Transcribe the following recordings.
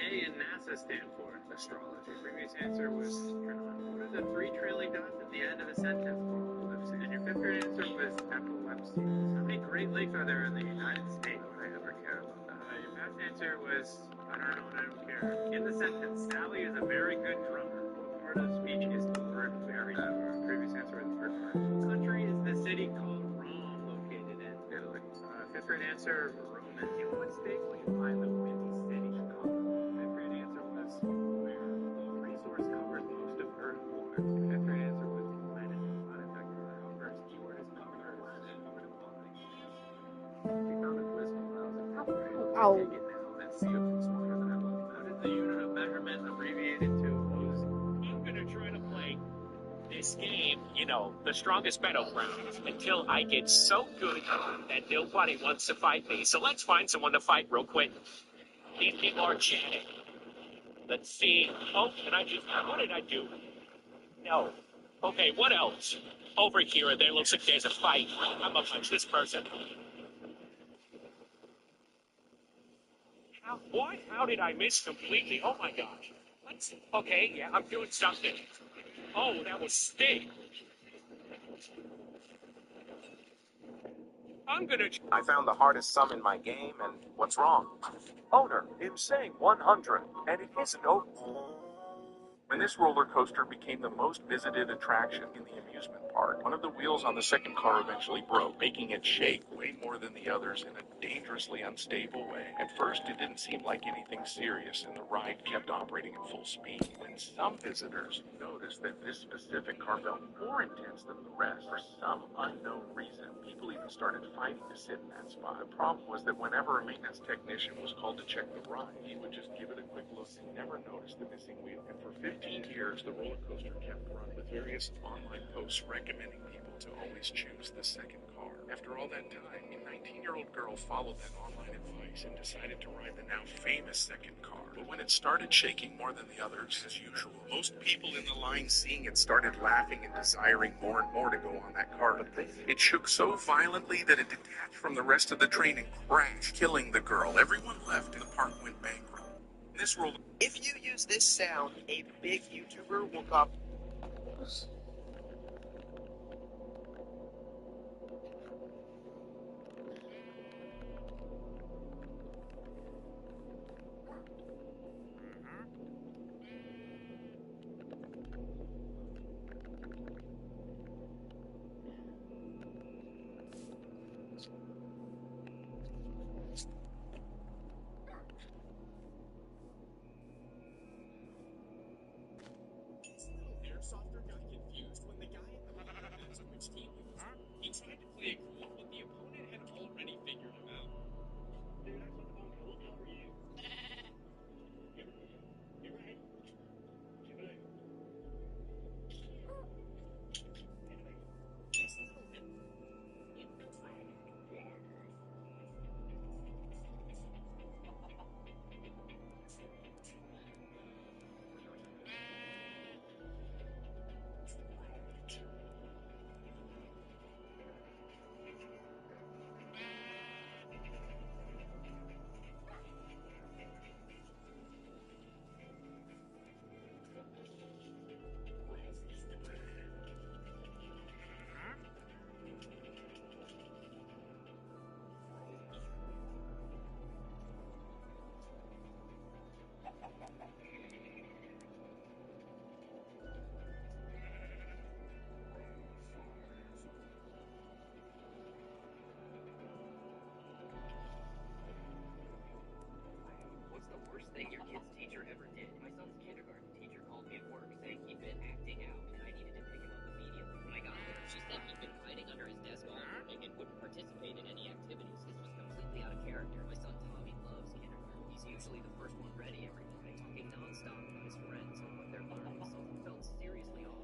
A and NASA stand for? Astrology. Previous answer was astronomy. What are the three trailing dots at the end of a sentence called? And your fifth grade answer was epilepsy. How many Great Lakes are there in the United States? Would I ever care about that? Your past answer was, I don't know and I don't care. In the sentence, Sally is a very good drummer. What part of the speech is the word very? Previous answer was the third part. What country is the city called Rome located in? Italy. Fifth grade answer, Roman. In what state will you find the Windy City, Chicago? Fifth grade answer was where? The resource covers most of Earth water. Your fifth grade answer was the planet. Planet that covers. Keyword is covers. Keyword applies. We found a quiz from when I was in fifth grade. Ow. Take it now and see if it's smarter than I was. How did the unit of measurement abbreviated to O's? I'm gonna try to play this game, the strongest battleground, until I get so good that nobody wants to fight me. So let's find someone to fight real quick. Need me more Janet. Let's see. Oh, what did I do? No. Okay, what else? Over here, there looks like there's a fight. I'm gonna punch this person. How did I miss completely? Oh my gosh. Okay, yeah, I'm doing something. Oh, that was Sting. I found the hardest sum in my game, and what's wrong? Owner, I'm saying 100, and it isn't. Oh. When this roller coaster became the most visited attraction in the amusement park, one of the wheels on the second car eventually broke, making it shake way more than the others in a dangerously unstable way. At first, it didn't seem like anything serious, and the ride kept operating at full speed. When some visitors noticed that this specific car felt more intense than the rest, for some unknown reason, people even started fighting to sit in that spot. The problem was that whenever a maintenance technician was called to check the ride, he would just give it a quick look and never notice the missing wheel. And for 15 years, the roller coaster kept running, with various online posts recommending people to always choose the second car. After all that time, a 19-year-old girl followed that online advice and decided to ride the now famous second car. But when it started shaking more than the others, as usual, most people in the line seeing it started laughing and desiring more and more to go on that car. But it shook so violently that it detached from the rest of the train and crashed, killing the girl. Everyone left and the park went bankrupt. This roller. If you use this sound, a big YouTuber will copy. Airsoft got confused when the guy at the bottom asked which team he was. He tried to play it cool, but the opponent had already figured him out. Dude, I put the phone cool. How are you? You're right. What's the worst thing your kid's teacher ever did? My son's kindergarten teacher called me at work saying he'd been acting out and I needed to pick him up immediately. When I got there, she said he'd been hiding under his desk all morning and wouldn't participate in any activities. This was completely out of character. My son Tommy loves kindergarten. He's usually the first one ready every morning, talking nonstop about his friends and what they're learning. Something felt seriously off.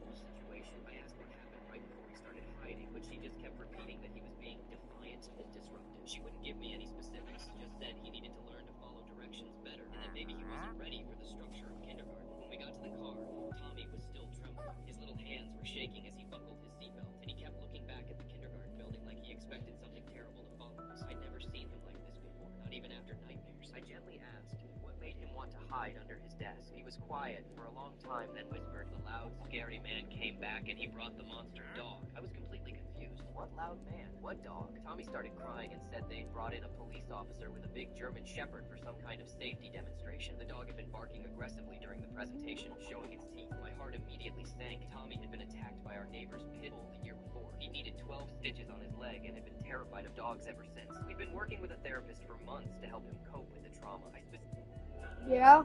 In the situation, I asked what happened right before he started hiding, but she just kept repeating that he was being defiant and disruptive. She wouldn't give me any specifics, just said he needed to learn to follow directions better, and that maybe he wasn't ready for the structure of kindergarten. When we got to the car, Tommy was still trembling. His little hands were shaking as he buckled his seatbelt, and he kept looking back at the kindergarten building like he expected something terrible to follow us. I'd never seen him like this before, not even after nightmares. I gently asked, "What made him want to hide under his desk. He was quiet for a long time, then whispered. The loud, scary man came back and he brought the monster dog. I was completely confused. What loud man? What dog? Tommy started crying and said they'd brought in a police officer with a big German Shepherd for some kind of safety demonstration. The dog had been barking aggressively during the presentation, showing its teeth. My heart immediately sank. Tommy had been attacked by our neighbor's pit bull the year before. He needed 12 stitches on his leg and had been terrified of dogs ever since. We'd been working with a therapist for months to help him cope with the trauma. Yeah.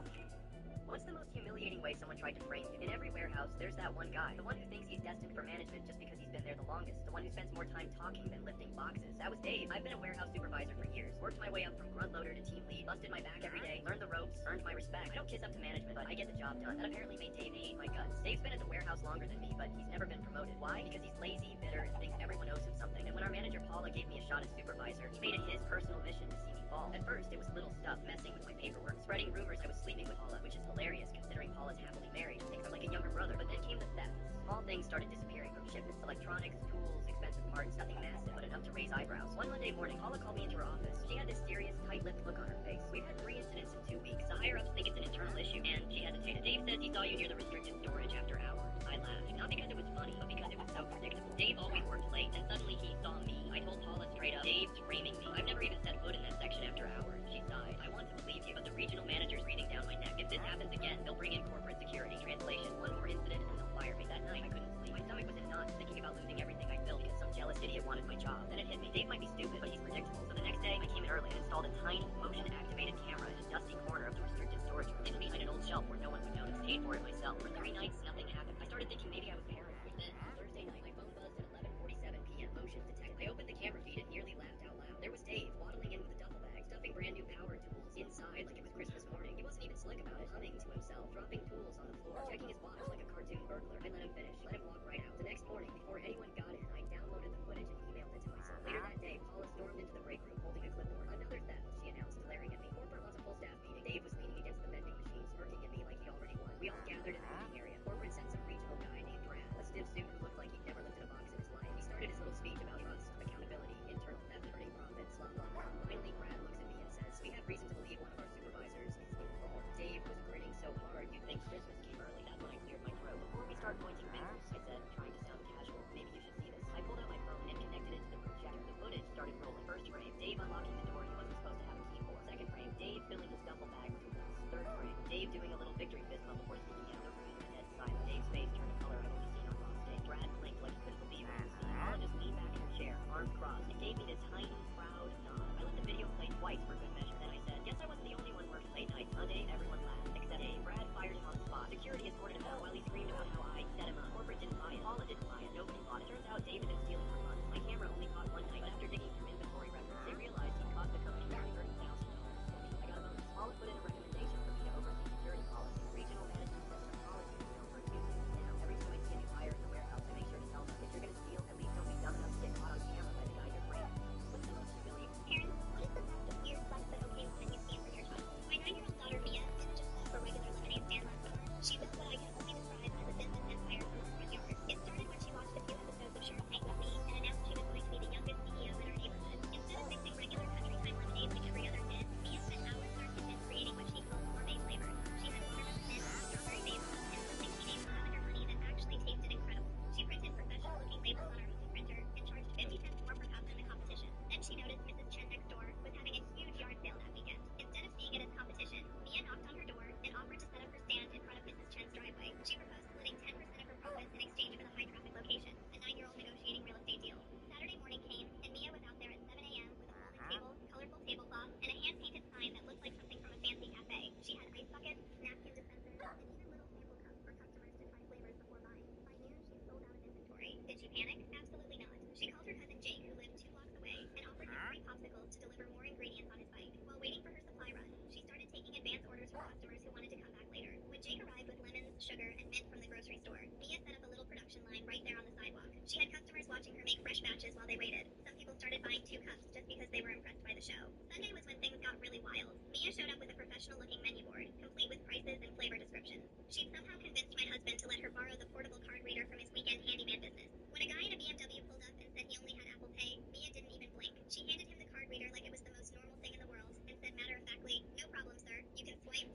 What's the most humiliating way someone tried to frame you? In every warehouse, there's that one guy. The one who thinks he's destined for management just because he's been there the longest. The one who spends more time talking than lifting boxes. That was Dave. I've been a warehouse supervisor for years. Worked my way up from grunt loader to team lead. Busted my back every day. Learned the ropes. Earned my respect. I don't kiss up to management, but I get the job done. That apparently made Dave hate my guts. Dave's been at the warehouse longer than me, but he's never been promoted. Why? Because he's lazy, bitter, and thinks everyone owes him something. And when our manager Paula gave me a shot as supervisor, he made it his personal mission to see me fall. At first, it was little stuff messing with my paperwork, spreading rumors I was sleeping with Paula, which is hilarious considering Paula's happily married. Thinks I'm like a younger brother. But then came the thefts. Small things started disappearing from shipments. Electronics, tools, expensive parts, nothing massive, but enough to raise eyebrows. One Monday morning, Paula called me into her office. She had this serious, tight-lipped look on her face. We've had 3 incidents in 2 weeks. The higher-ups think it's an internal issue, and she hesitated. Dave says he saw you near the restricted storage after hours. I laughed. Not because it was funny, but because it was so predictable. Dave always worked late, and suddenly he saw me. I told Paula straight up, Dave's framing me. I've never even set foot in that section after hours. She sighed. I want to believe you, but the regional manager's breathing down my neck. If this happens again, they'll bring in corporate security. Translation, one more incident, and they'll fire me. That night, I couldn't sleep. My stomach was in knots, thinking about losing everything I built because some jealous idiot wanted my job. Then it hit me. Dave might be stupid, but he's predictable. So the next day, I came in early and installed a tiny, motion-activated camera in a dusty corner of the restricted storage room, hidden behind an old shelf where no one would notice. Paid for it myself. For 3 nights, nothing happened. I started thinking maybe I was paranoid. Then, Thursday night, my phone buzzed at 11:47 p.m. Motion detected. I opened the camera feed and nearly laughed out loud. There was Dave, waddling in with a duffel bag, stuffing brand new power tools inside like it was Christmas morning. He wasn't even slick about it, humming to himself, dropping tools on the floor, checking his watch like a cartoon burglar. I let him finish, let him walk right out. The next morning, before anyone got in, I downloaded the footage and emailed it to myself. Later that day, Paula stormed into the break room holding a clipboard. Another theft, she announced, glaring at me. Corporate wants a full staff meeting. Dave was leaning against the vending machine, smirking at me like he already won. We all gathered in the meeting area. Corporate sent some regional guy named Brad, a stiff suit who looked like he'd never lifted a box in his life. He started his little speech about trust, accountability, internal theft, earning profits, blah, blah, blah. Finally, Brad looks at me and says, we have reason to believe one of our supervisors is involved. Dave was grinning so hard you'd think Christmas came early. That's when I cleared my throat. Before we start pointing fingers, I said, trying to sound casual, maybe you should see this. I pulled out my phone and connected it to the projector. The footage started rolling. First frame, Dave unlocking the door he wasn't supposed to have a key for. Second frame, Dave filling his duffel bag with tools. Third frame, Dave doing a little victory fist bump before speaking out. The room went dead silent. Dave's face turned a color I've only seen on boss day. Brad blinked like he couldn't believe what he was seeing. Paula just leaned back in her chair, arms crossed, and gave me this tiny, proud nod. I let the video play twice for good measure. Then I said, guess I wasn't the only one working late nights. Sunday, everyone laughed, except Dave. Brad fired him on the spot. Security escorted him out while he screamed about how I set him up. Corporate didn't buy it. Paula didn't buy it. Nobody bought it. Turns out Dave had been stealing for months. My camera only caught one night, but after digging through inventory records, they realized he cost the company nearly $30,000. I got a bonus. Paula put in a recommendation for me to oversee security policy. Regional management says technology is known for abusing it. Now, every time I see a new hire in the warehouse, I make sure to tell them, if you're going to steal, at least don't be dumb enough to get caught on camera by the guy you're framing. What's the most humiliating? Karen, what is the best weird, fun, but okay woman you've seen from your childhood? My 9-year-old daughter Mia didn't just love a regular lemonade stand last summer. She was what I can only describe as a business empire from her front yard. It started when she watched a few episodes of Shark Tank with me and announced she was going to be the youngest CEO in our neighborhood. Instead of mixing regular country time lemonade like every other kid, Mia spent hours in our kitchen creating what she called gourmet flavors. She had watermelon mint, strawberry basil, and something she named lavender honey that actually tasted incredible. She printed professional-looking labels on our movie printer and charged 50 cents more per cup than the competition. Then she noticed Mrs. Chen next door was having a huge yard sale that weekend. Instead of seeing it as competition, Mia knocked on her door and offered to set up her stand in front of Mrs. Chen's driveway. She proposed splitting 10% of her profits in exchange for the high-traffic location, a 9-year-old negotiating real estate deal. Saturday morning came, and Mia was out there at 7 a.m. with a folding table, colorful tablecloth, and a hand-painted sign that looked like something from a fancy cafe. She had ice buckets, napkin dispensers, and even little sample cups for customers to try flavors before buying. By noon, she sold out of inventory. Did she panic? Absolutely not. She called her cousin Jake, who lived 2 blocks away, and offered him free popsicles to deliver more ingredients on his bike. While waiting for her supply run, she started taking advance orders from customers who wanted to come back later. When Jake arrived with lemons, sugar, and mint from the grocery store, Mia set up a little production line right there on the sidewalk. She had customers watching her make fresh batches while they waited. Some people started buying 2 cups just because they were impressed by the show. Sunday was when things got really wild. Mia showed up with a professional-looking menu board, complete with prices and flavor descriptions. She'd somehow convinced my husband to let her borrow the portable card reader from his weekend handyman business. When a guy in a BMW pulled up and said he only had Apple Pay, Mia didn't even blink. She handed him the card reader like it was the most normal thing in the world and said matter-of-factly, "No problem, sir. You can swipe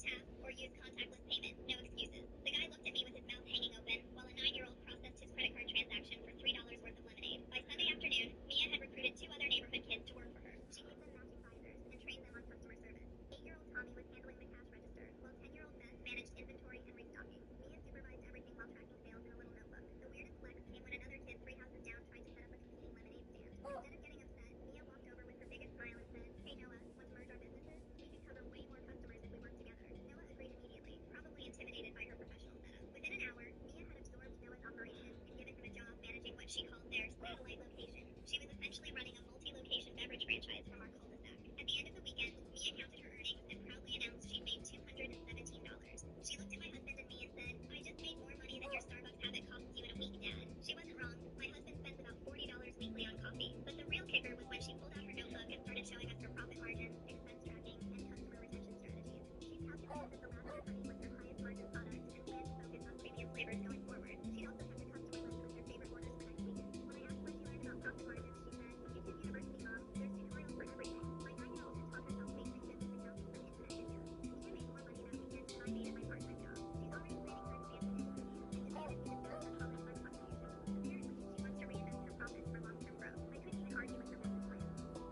lightsabers going forward. She'd also come to my list of her favorite orders for next weekend. When I asked what she learned about prop deployments, she said, YouTube University, Mom. There's tutorials for everything. My 9-year-old has taught herself basic business accounting from internet videos. She can make more money that weekend than I made at my part-time job. She's already planning her expansion into the future. And today I see the bills her college fund contributions. Apparently, she wants to reinvest her profits for long-term growth. I couldn't even argue with her business plan.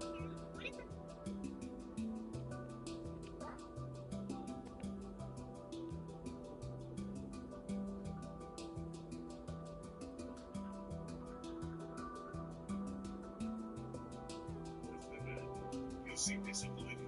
Karen, what is the You seem disappointed.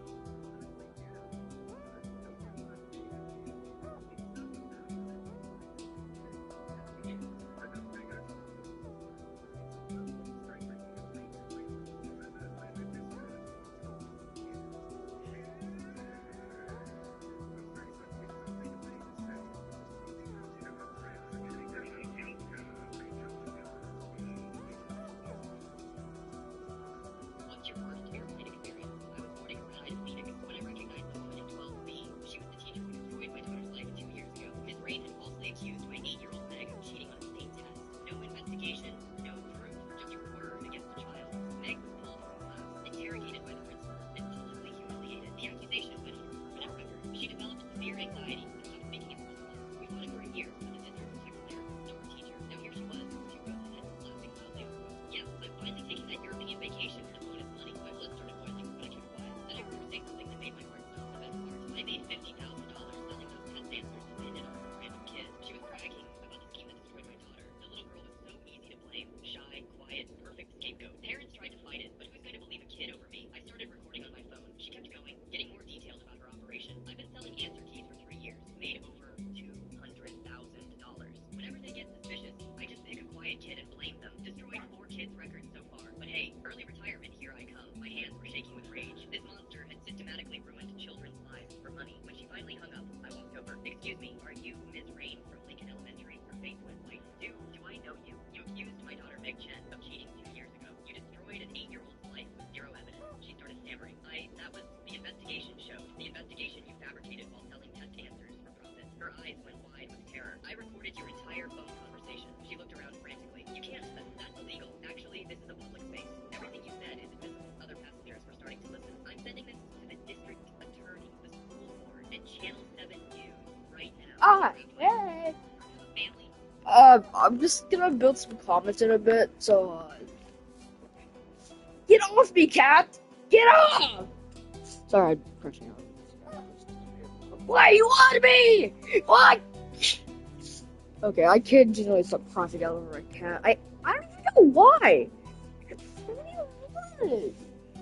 What's your first airplane experience? I was boarding a ride in Phoenix when I recognized the woman in 12B. She was the teacher who destroyed my daughter's life 2 years ago. Ms. Rain had falsely accused my 8-year-old Meg of cheating on a state test. No investigation, no proof, just her word against the child. Meg was pulled from class, interrogated by the principal, and publicly humiliated. The accusation went on her permanent record. She developed severe anxiety and stopped speaking in front of class. We fought for a year, but the district protected their no her teacher. Now here she was, 2 rows ahead, laughing loudly over us. Yeah, I'm finally taking that European vacation with a bonus money. My blood started boiling, but I kept quiet. Then I heard her say something that made my heart stop. The best part, I made $50,000 selling those test answers to pin it on a random kid. She was bragging about the scheme that destroyed my daughter. The little girl was so easy to blame. Shy, quiet, perfect scapegoat. Parents tried to fight it, but who's going to believe a kid over me? I started recording on my phone. She kept going, getting more detailed about her operation. I've been selling answer keys for 3 years. Made over $200,000. Whenever they get suspicious, I just pick a quiet kid and blame them. Destroyed 4 kids' records so far. But hey, early retirement, here I come. My hands were shaking with rage. This monster had systematically ruined children's lives for money. When she finally hung up, I walked over. Excuse me, are you Ms. Rain from Lincoln Elementary? Her face went white. Do I know you? You accused my daughter Meg Chen of cheating 2 years ago. You destroyed an 8-year-old's life with zero evidence. She started stammering. That was the investigation showed. The investigation you fabricated while selling test answers for profit. Her eyes went wide with terror. I recorded your entire phone conversation. She looked around frantically. You can't. That's illegal. Actually, this is a public space. Everything you said is admissible. Other passengers were starting to listen. I'm sending this to the district attorney, the school board, and Channel 7 News right now. Hey. Family. I'm just gonna build some comments in a bit, so, get off me, cat! Get off! Sorry, I'm crunching out. Why you want me? What? Okay, I can't generally stop crunching out over a cat. I don't even know why.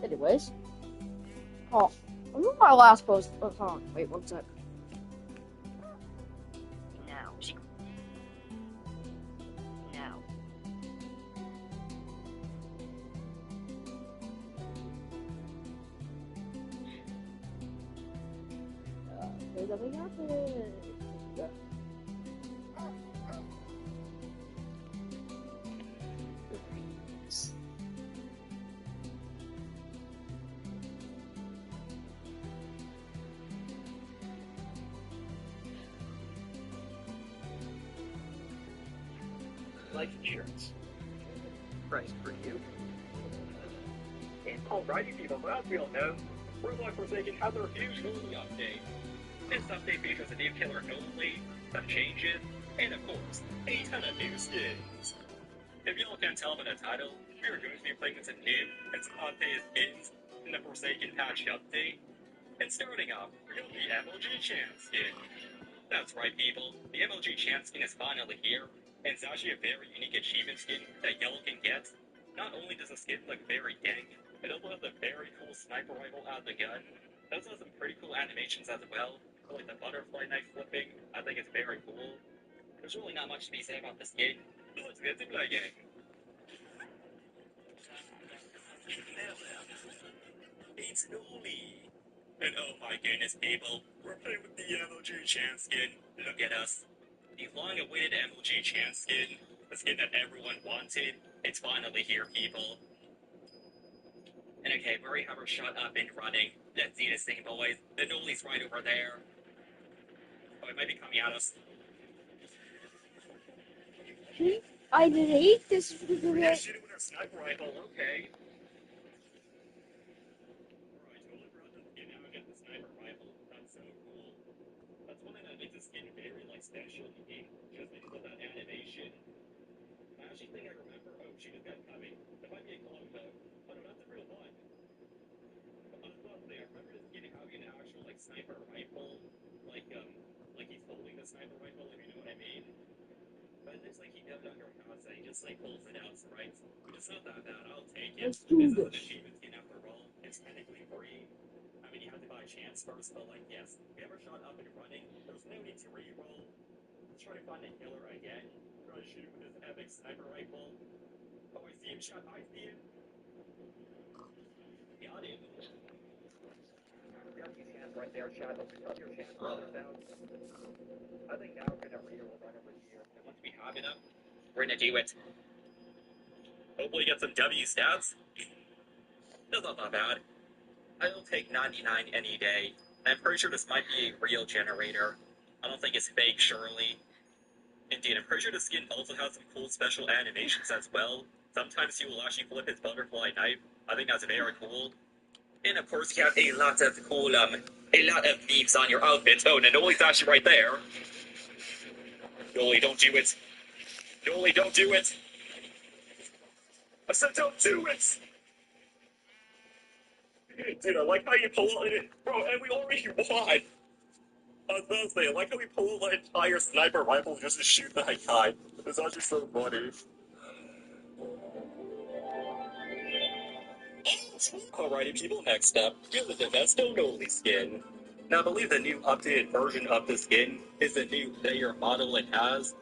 Anyways. Oh, I'm doing my last post. Oh, hold on. Wait, one sec. Now. Now. There's nothing happened. Life insurance. Price for you. And alrighty people, as we all know, Roblox Forsaken has a huge Holi update. This update features a new killer Holi, some changes, and of course, a ton of new skins. If y'all can't tell by the title, we are going to be playing with some new and some updated skins in the Forsaken patch update. And starting off, we're going to be MLG Chance skin. That's right people, the MLG Chance skin is finally here, and it's actually a very unique achievement skin that y'all can get. Not only does the skin look very dank, it also has a very cool sniper rifle out of the gun. It also has some pretty cool animations as well, like the butterfly knife flipping. I think it's very cool. There's really not much to be said about this skin, but let's get to playing. It's Holi! And oh my goodness people, we're playing with the MLG Chance skin. Look at us. The long-awaited MLG Chance skin, the skin that everyone wanted, it's finally here people. And okay, we already have our shot up and running. Let's see this thing boys, the Noli's right over there. Oh, it might be coming at us. I hate this video. Yeah, shoot it with our sniper rifle, okay. Bro, I totally forgot the skin now. I got the sniper rifle. That's so cool. That's one thing that makes the skin very, like, special in the game. Just because of that animation. I actually think I remember. Oh, she just got coming. That might be a clone, though. Oh, no, that's a real one. Honestly, I remember this getting having an actual, like, sniper rifle. Like he's holding the sniper rifle, if you know what I mean. But it looks like he dubbed under a house and he just, like, pulls it out, right? It's not that bad. I'll take it. Let's do This is an this. achievement skin after all. It's technically free. I mean, you have to buy a chance first, but, like, yes. If you ever shot up and running, there's no need to re-roll. Let's try to find a killer again. Try to shoot him with this epic sniper rifle. Oh, I see him, shot. I see him. Got him. Got your chance right there, Shadow. Got your chance, brothers out. I think now we're gonna reroll right over here. And once we have enough, we're gonna do it. Hopefully get some W stats. That's not that bad. I'll take 99 any day. I'm pretty sure this might be a real generator. I don't think it's fake, surely. Indeed, I'm pretty sure the skin also has some cool special animations as well. Sometimes he will actually flip his butterfly knife. I think that's very cool. And of course, you have a lot of cool, a lot of memes on your outfit. Oh, Noli's actually right there. Noli, don't do it. Noli, don't do it. I said don't do it. Dude, I like how you pull it. Bro, and we already won. I was gonna say, I like how we pull the entire sniper rifle just to shoot that guy. It's actually so funny. Alrighty, people, next up, here's the Devesto Noli skin. Now, I believe the new updated version of the skin is the new layer model it has.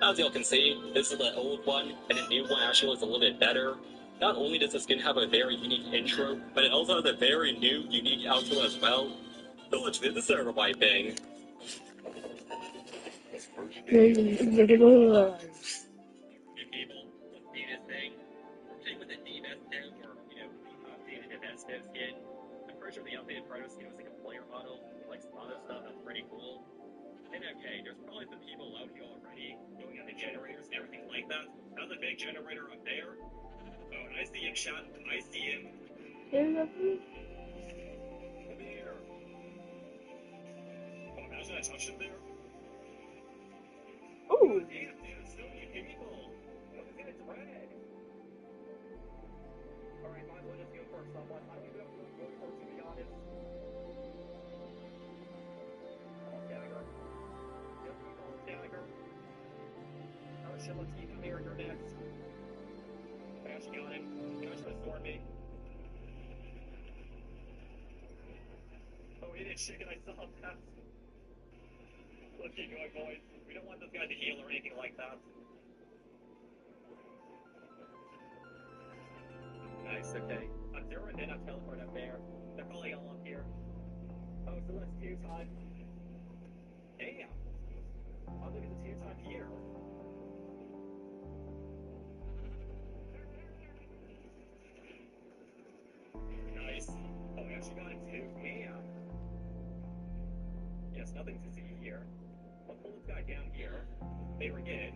As y'all can see, this is the old one, and the new one actually looks a little bit better. Not only does the skin have a very unique intro, but it also has a very new, unique outro as well. So let's do the server wiping. Hey people, let's do this thing. Take with the Devesto or, the updated Devesto skin. I'm pretty sure the updated Proto skin was like a player model, with like some other stuff that's pretty cool. And okay, there's probably some people out here already doing on the generators and everything like that. That's a big generator up there. Oh, and I see him, shot. I see him. Come here. Oh, imagine I touched him there. Ooh. Damn, dude, so many people. What is gonna drag? Alright, might as well just go for someone. I don't even know who to go for, to be honest. Dagger. Yep, Dagger. Oh, shit, let's keep him here. You're next. Bashing on him. Gosh, restore me. Oh, it is chicken. I saw that. Let's keep going, boys. We don't want this guy to heal or anything like that. Nice, okay. I'm zeroing in on teleport up there. They're probably all up here. Oh, so let's do time. Damn. Oh, look at the team time here. Nice. Oh, we actually got it too. Damn. Yes, nothing to see here. Let's pull this guy down here. They were good.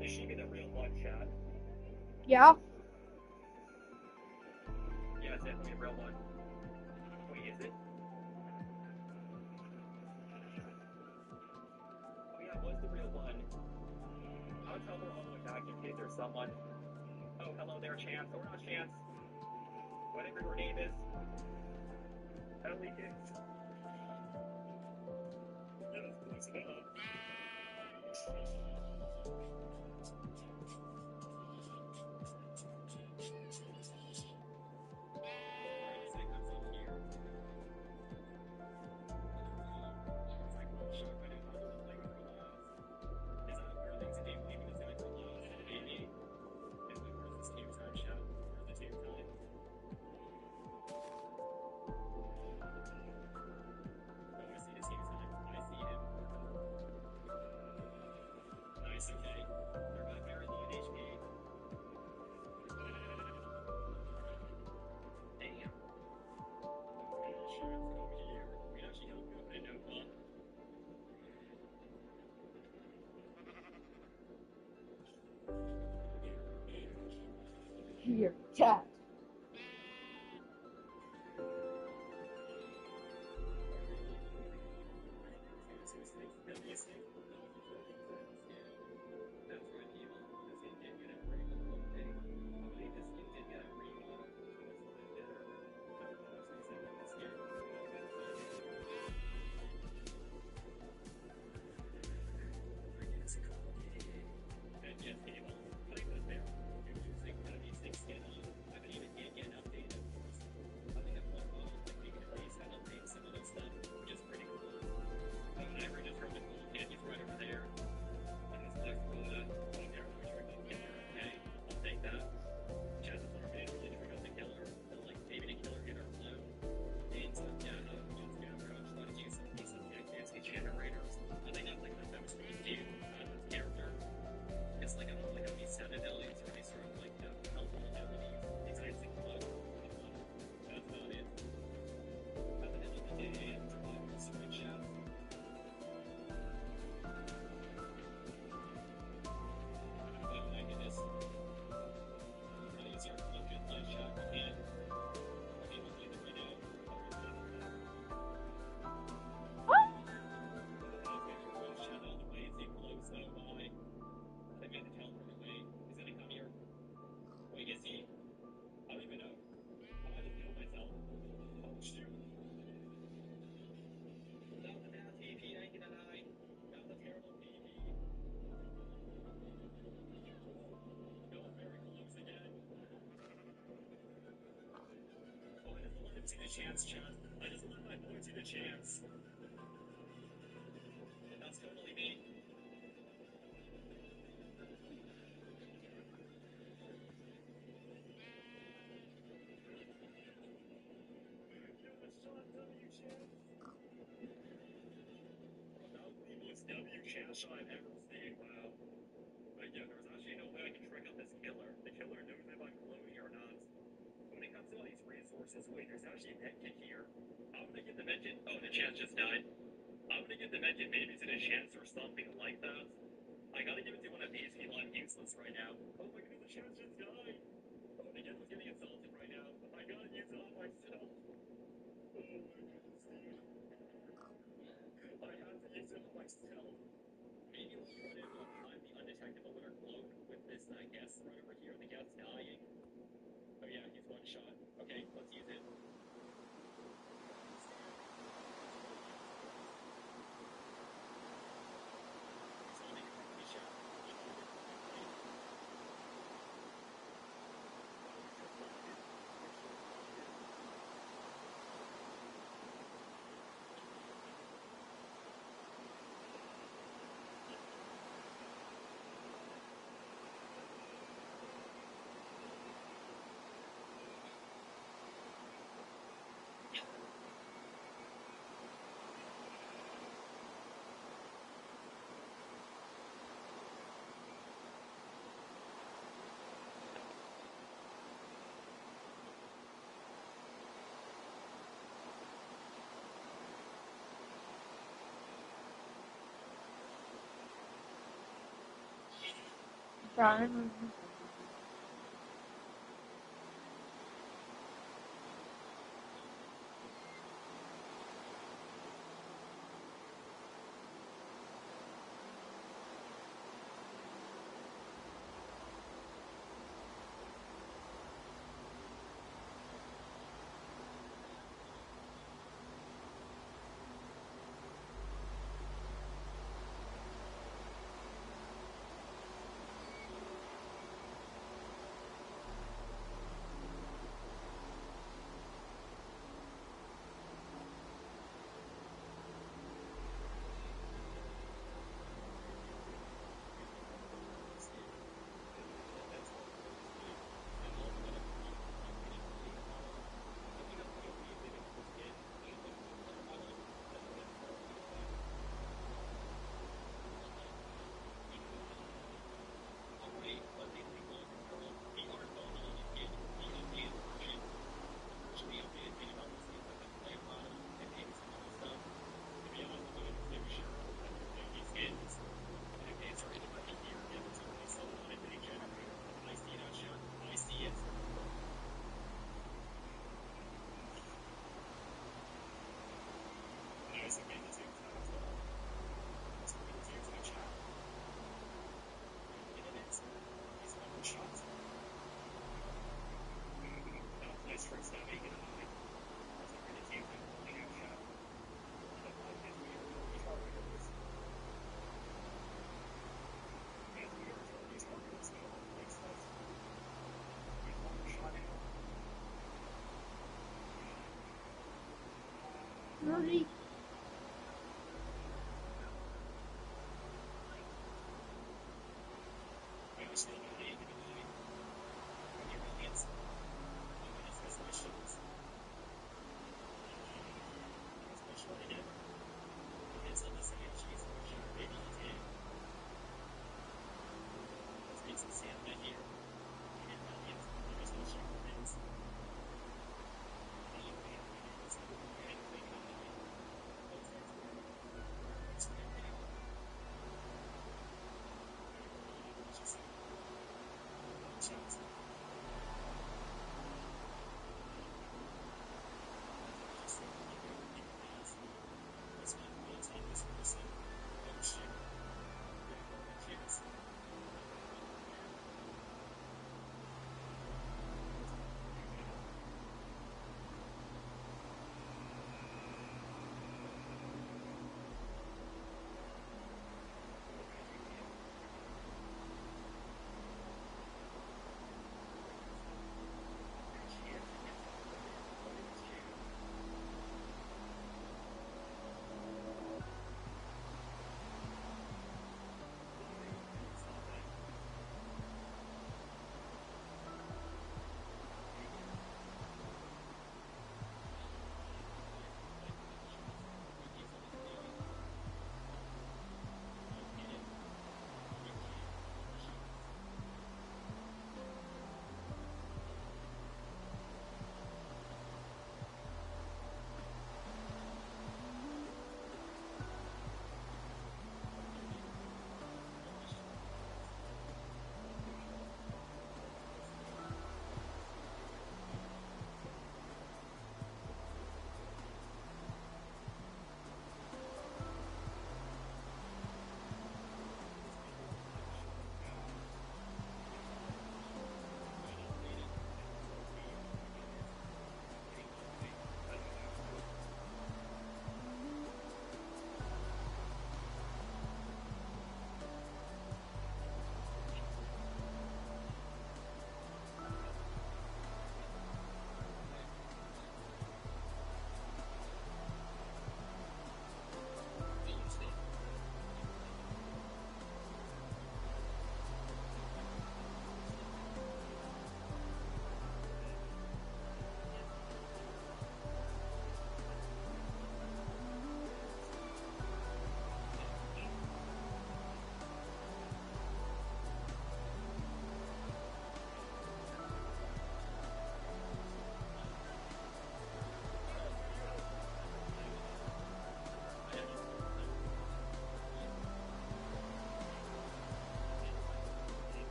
This should be the real one shot. Yeah. Yeah, it's definitely a real one. Wait, is it? Oh yeah, it was the real one. I'll tell her all the way back in case there's someone. Oh, hello there, Chance. Or not Chance. Whatever your name is. Ellie Hicks. Yeah, that's close enough. Okay. They're not very low in HP. Damn. Insurance over here. We actually help you open a notebook. Here, cat. See the chance, Chad. I just want my boy see the chance. That's totally me. Chance I've ever seen. Wow. But yeah, there's actually no way I can track out this killer. The killer knows if I'm glowing or not. When it comes to all these resources, wait, there's actually a medkit here. I'm gonna get the medkit. Oh, the chance just died. I'm gonna give the medkit maybe to the chance or something like that. I gotta give it to one of these people. I'm useless right now. Oh my goodness, the chance just died. Oh, the kid was getting assaulted right now. I gotta use it on myself. Oh my goodness, dude. I have to use it on myself. Maybe we'll try to climb the undetectable lunar cloak with this guest right over here. The guest dying. Oh yeah, he's one shot. Okay, let's use it. Darn. Hurry.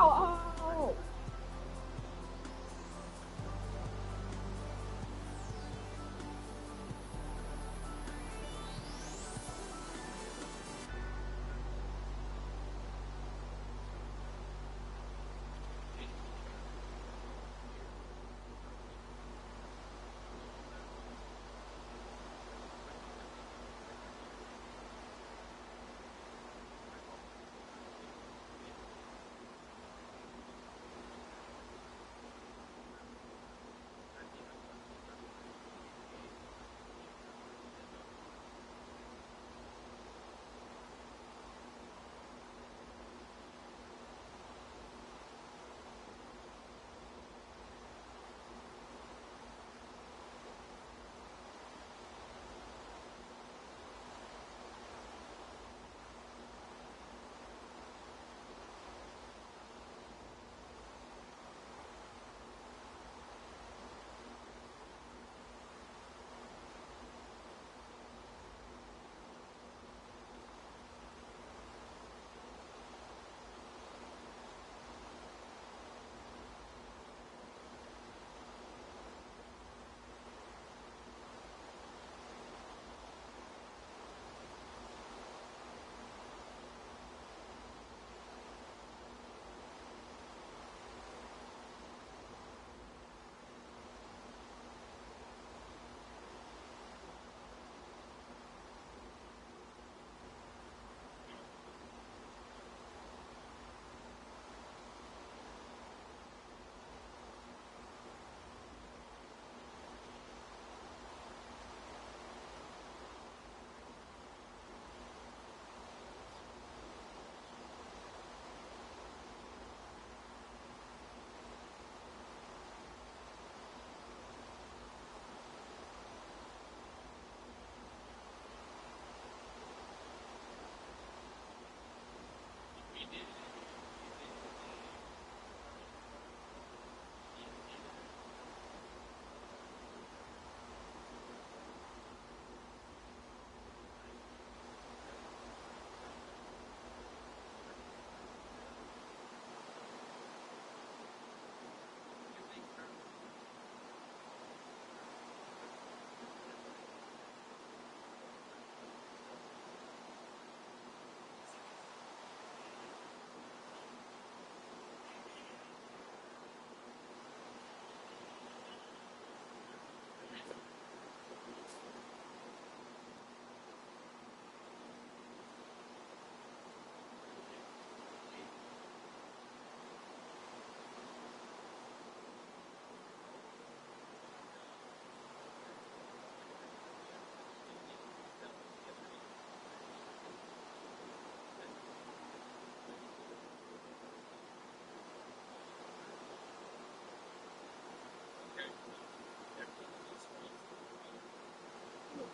Ow!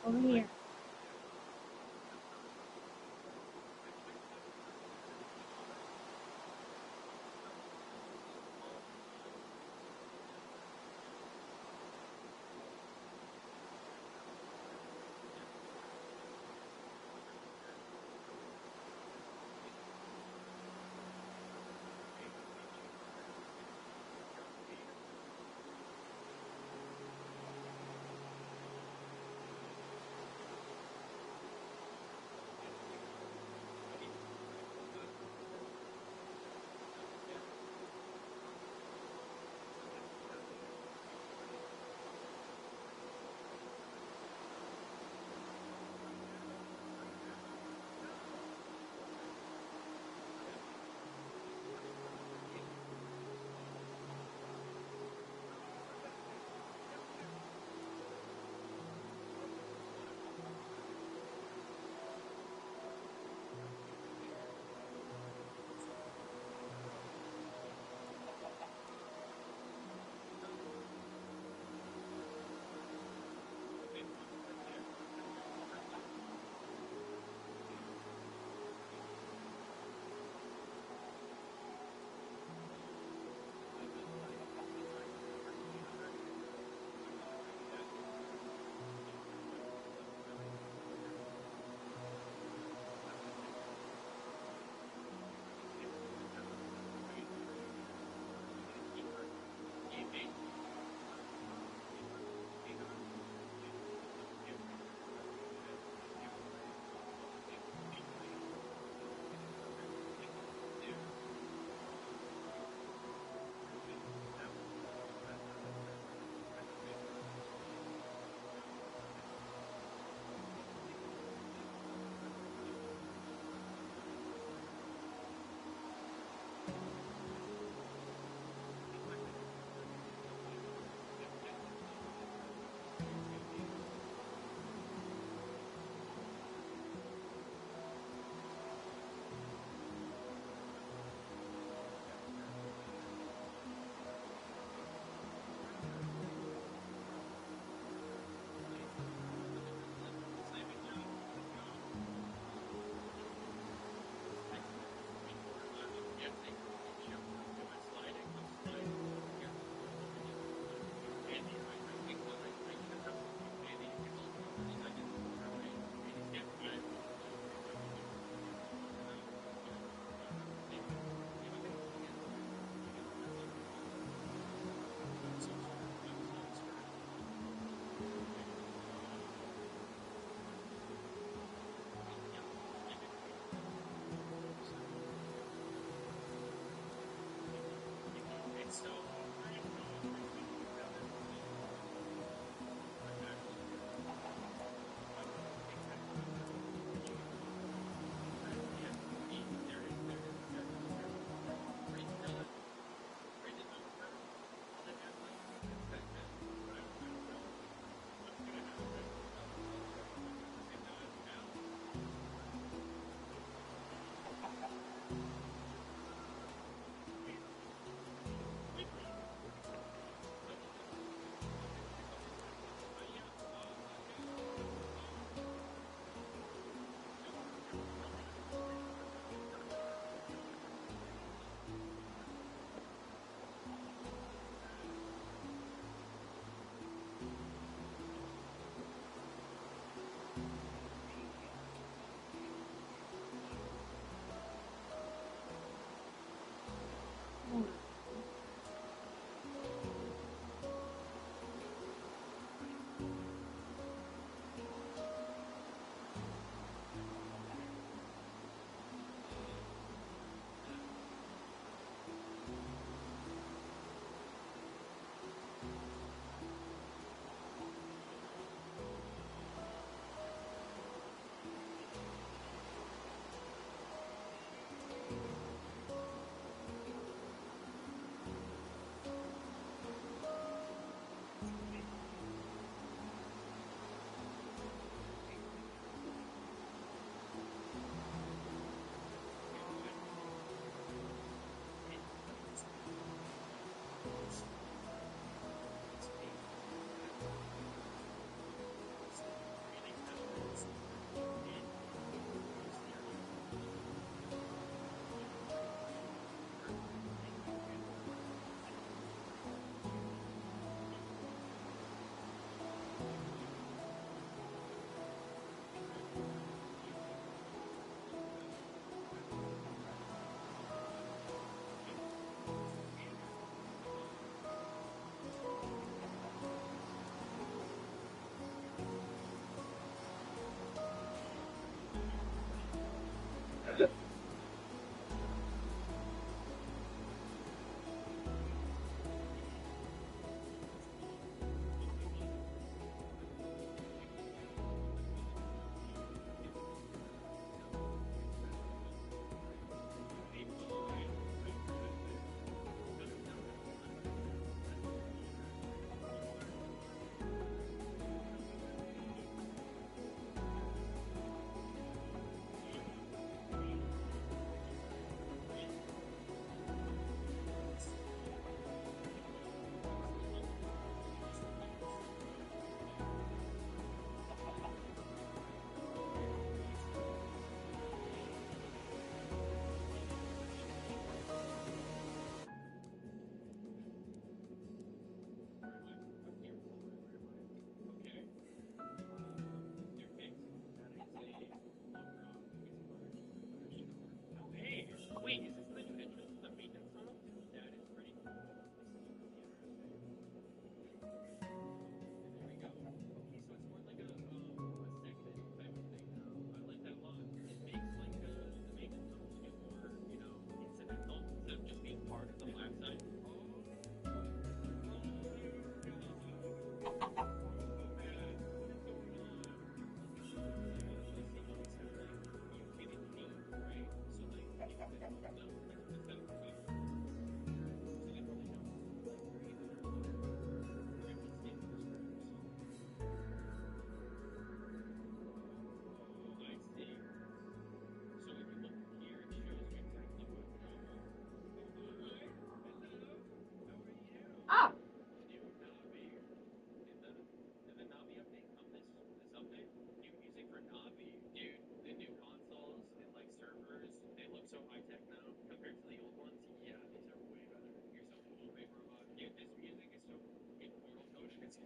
Over here.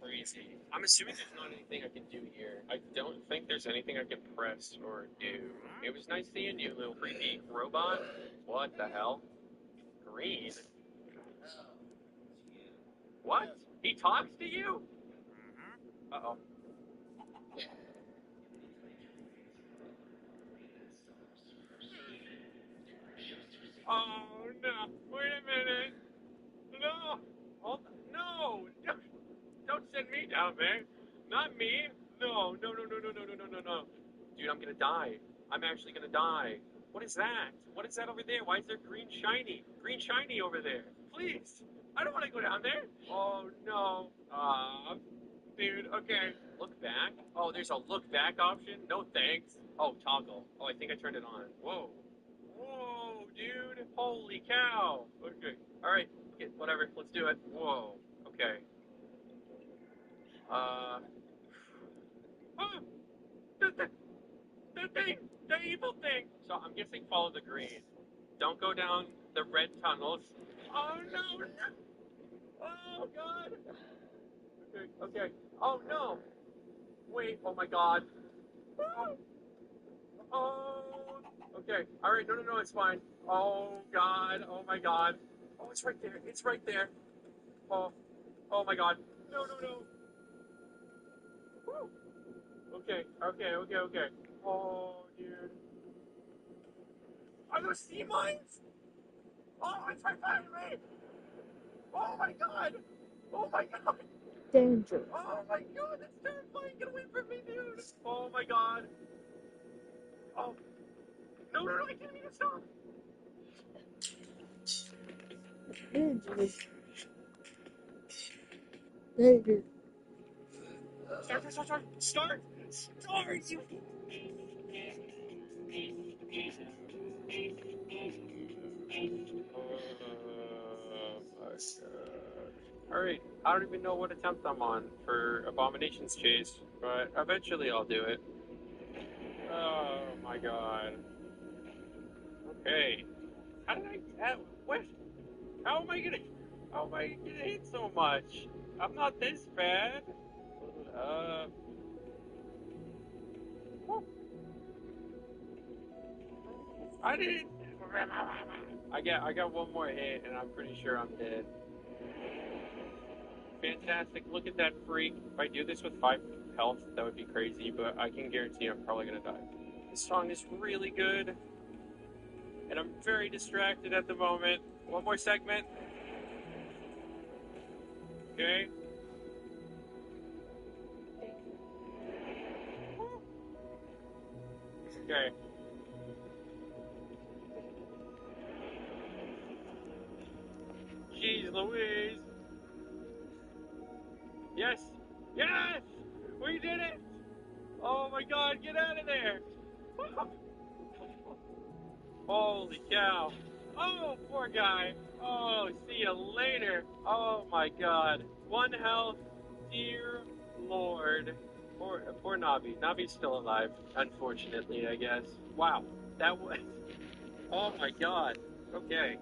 That's crazy. I'm assuming there's not anything I can do here. I don't think there's anything I can press or do. It was nice seeing you, little creepy robot. What the hell? Green? What? He talks to you? Uh-oh. Oh, no. Wait a minute. No. Hold on. No. Don't send me down there. Not me. No. No, no, no, no, no, no, no, no, no. Dude, I'm gonna die. I'm actually gonna die. What is that? What is that over there? Why is there green shiny? Green shiny over there. Please. I don't want to go down there. Oh, no. Dude, okay. Look back? Oh, there's a look back option? No thanks. Oh, toggle. Oh, I think I turned it on. Whoa. Whoa, dude. Holy cow. Okay. Alright. Okay, whatever. Let's do it. Whoa. Okay. Oh, the thing. The evil thing. So I'm guessing follow the green. Don't go down the red tunnels. Oh, no. Oh, God. Okay, okay. Oh, no. Wait, oh my god. Oh, okay. Alright, no, no, no, it's fine. Oh god, oh my god. Oh, it's right there, it's right there. Oh, oh my god. No, no, no. Woo. Okay, okay, okay, okay. Oh, dude. Are those sea mines? Oh, it's right behind me. Oh my god. Oh my god. Danger. Oh my god, that's terrifying. Get away from me, dude. Oh my god. Oh. No, no, no, I can't even stop. Danger. Danger. Start, you. Alright, I don't even know what attempt I'm on for Abomination's Chase, but eventually I'll do it. Oh my god. Okay. How did I, what? How am I gonna hit so much? I'm not this bad. I didn't. I got one more hit, and I'm pretty sure I'm dead. Fantastic! Look at that freak. If I do this with 5 health, that would be crazy. But I can guarantee I'm probably gonna die. This song is really good, and I'm very distracted at the moment. One more segment. Okay. Okay. Jeez Louise. Yes! Yes! We did it! Oh my god, get out of there! Holy cow. Oh, poor guy. Oh, see you later. Oh my god. 1 health. Dear Lord. Poor Navi. Navi's still alive, unfortunately, I guess. Wow. That was... Oh my god. Okay.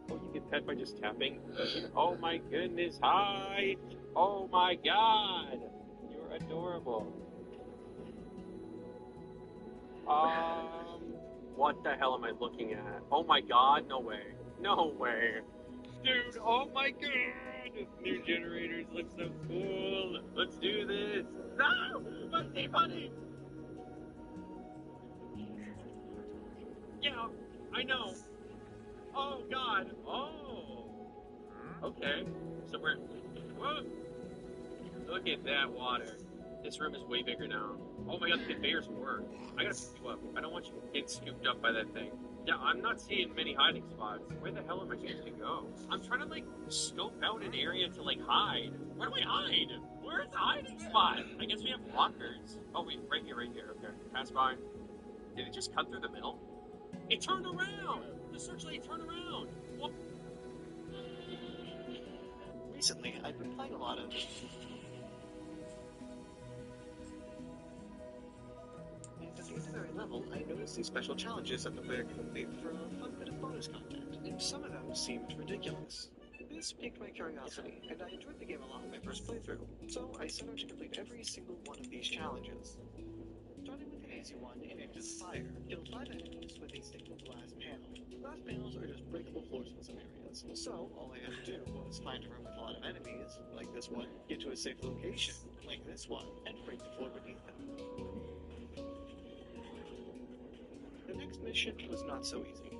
Oh, you get pet by just tapping? Oh my goodness, hi! Oh my god! You're adorable. What the hell am I looking at? Oh my god, no way. No way. Dude, oh my god! New generators look so cool. Let's do this. No! Let's see bunny! Yeah, I know. Oh god. Oh. Okay. So we're... Whoa! Look at that water. This room is way bigger now. Oh my god, the conveyors work. I gotta pick you up. I don't want you to get scooped up by that thing. Yeah, I'm not seeing many hiding spots. Where the hell am I supposed to go? I'm trying to, like, scope out an area to, like, hide. Where do I hide? Where's the hiding spot? I guess we have lockers. Oh, wait, right here, okay. Pass by. Did it just cut through the middle? It turned around! The searchlight turned around! What? Recently, I've been playing a lot of... At the end of every level, I noticed these special challenges that the player can complete for a fun bit of bonus content, and some of them seemed ridiculous. This piqued my curiosity, and I enjoyed the game a lot in my first playthrough, so I set out to complete every single one of these challenges. Starting with an easy one in Into the Fire, kill 5 enemies with a single glass panel. Glass panels are just breakable floors in some areas, so all I had to do was find a room with a lot of enemies, like this one, get to a safe location, like this one, and break the floor beneath them. The next mission was not so easy.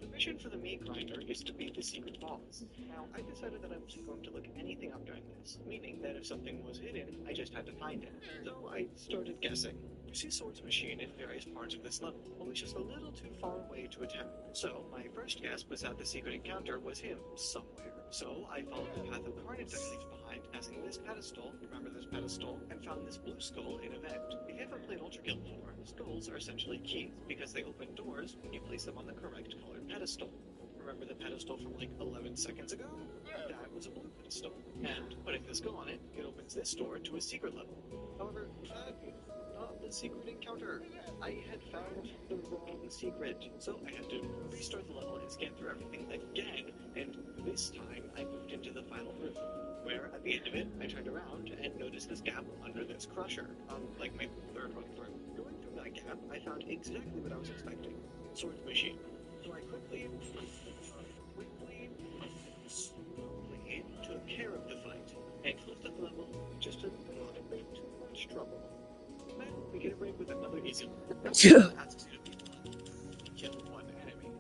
The mission for the meat grinder is to beat the secret boss. Now, I decided that I wasn't going to look anything up during this, meaning that if something was hidden, I just had to find it. So I started guessing. You see Sword's machine in various parts of this level, but was just a little too far away to attack. So my first guess was that the secret encounter was him somewhere. So I followed the path of Carnage that leaves behind, passing this pedestal, remember this pedestal, and found this blue skull in a vent. If you haven't played Ultra Guild before, skulls are essentially keys, because they open doors when you place them on the correct colored pedestal. Remember the pedestal from like 11 seconds ago? That was a blue pedestal. And putting the skull on it, it opens this door to a secret level. However, not the secret encounter. I had found the wrong secret, so I had to restart the level and scan through everything again, and this time I moved into the final room, where at the end of it, I turned around and noticed this gap under this crusher, like my third run through. Going through that gap, I found exactly what I was expecting. Sword's machine. So I quickly, slowly took care of the fight, and closed up the level just a little bit too much trouble. Then we get a break with another easy one. Asks you to kill one enemy.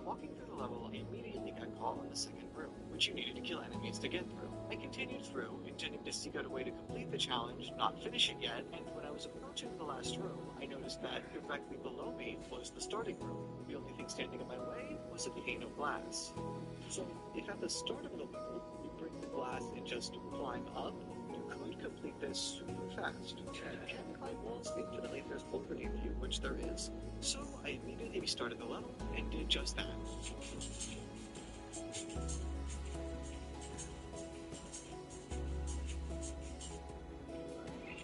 Walking through the level, I immediately got caught on the second room, which you needed to kill enemies to get through. I continued through, intending to seek out a way to complete the challenge, not finish it yet, and when I was approaching the last room, I noticed that directly below me was the starting room. The only thing standing in my way was a pane of glass. So, if at the start of the level, you break the glass and just climb up, you could complete this super fast. You can climb walls infinitely if there's floor beneath you, which there is. So, I immediately restarted the level and did just that.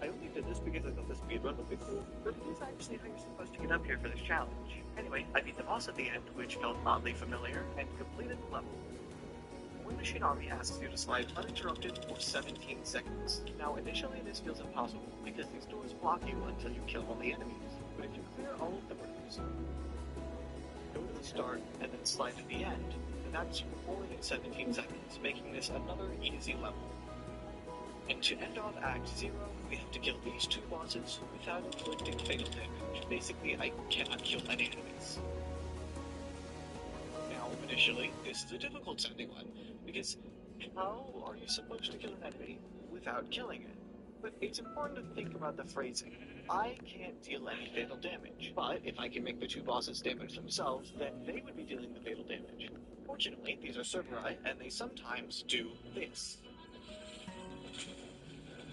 I only did this because I thought the speedrun would be cool, but it is actually how you're supposed to get up here for this challenge. Anyway, I beat the boss at the end, which felt oddly familiar, and completed the level. One Machine Army asks you to slide uninterrupted for 17 seconds. Now, initially this feels impossible, because these doors block you until you kill all the enemies. But if you clear all of the rooms, go to the start, and then slide to the end, and that's more than 17 seconds, making this another easy level. And to end off Act 0, we have to kill these two bosses without inflicting fatal damage. Basically, I cannot kill any enemies. Now, initially, this is a difficult sounding one, because how are you supposed to kill an enemy without killing it? But it's important to think about the phrasing. I can't deal any fatal damage, but if I can make the two bosses damage themselves, then they would be dealing the fatal damage. Fortunately, these are Cerberus, and they sometimes do this.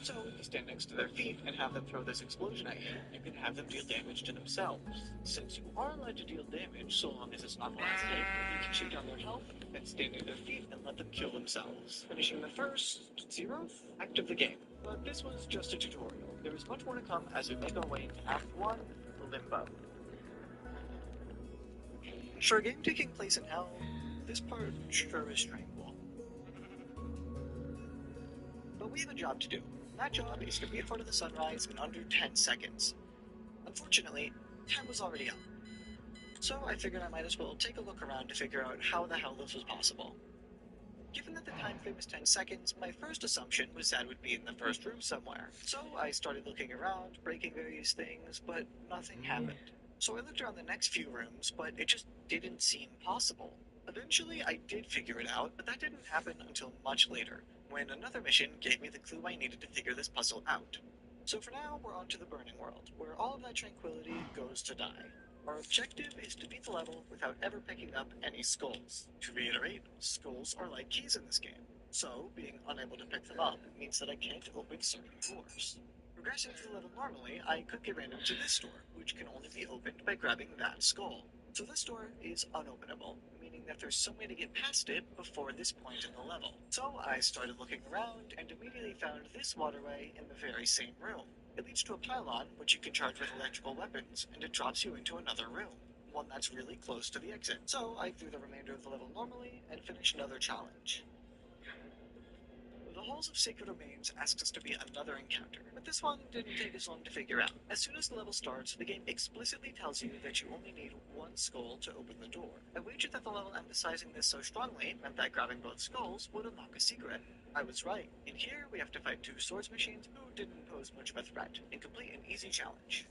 So, if you stand next to their feet and have them throw this explosion at you, you can have them deal damage to themselves. Since you are allowed to deal damage so long as it's not the last hit, you can shoot down their health, then stand at their feet and let them kill themselves, finishing the first 0th act of the game. But this was just a tutorial. There is much more to come as we make our way into Act 1, Limbo. For a game taking place in hell, this part sure is tranquil. But we have a job to do. That job is to be in front of the sunrise in under 10 seconds. Unfortunately, time was already up. So I figured I might as well take a look around to figure out how the hell this was possible. Given that the time frame is 10 seconds, my first assumption was that it would be in the first room somewhere. So I started looking around, breaking various things, but nothing happened. So I looked around the next few rooms, but it just didn't seem possible. Eventually I did figure it out, but that didn't happen until much later, when another mission gave me the clue I needed to figure this puzzle out. So for now, we're on to the Burning World, where all of that tranquility goes to die. Our objective is to beat the level without ever picking up any skulls. To reiterate, skulls are like keys in this game, so being unable to pick them up means that I can't open certain doors. Progressing through the level normally, I could get random to this door, which can only be opened by grabbing that skull. So this door is unopenable, meaning that there's some way to get past it before this point in the level. So I started looking around and immediately found this waterway in the very same room. It leads to a pylon, which you can charge with electrical weapons, and it drops you into another room. one that's really close to the exit. So I threw the remainder of the level normally and finished another challenge. The Halls of Sacred Remains asks us to beat another encounter, but this one didn't take as long to figure out. As soon as the level starts, the game explicitly tells you that you only need one skull to open the door. I wagered that the level emphasizing this so strongly meant that grabbing both skulls would unlock a secret. I was right. In here, we have to fight two swords machines who didn't pose much of a threat, and complete an easy challenge.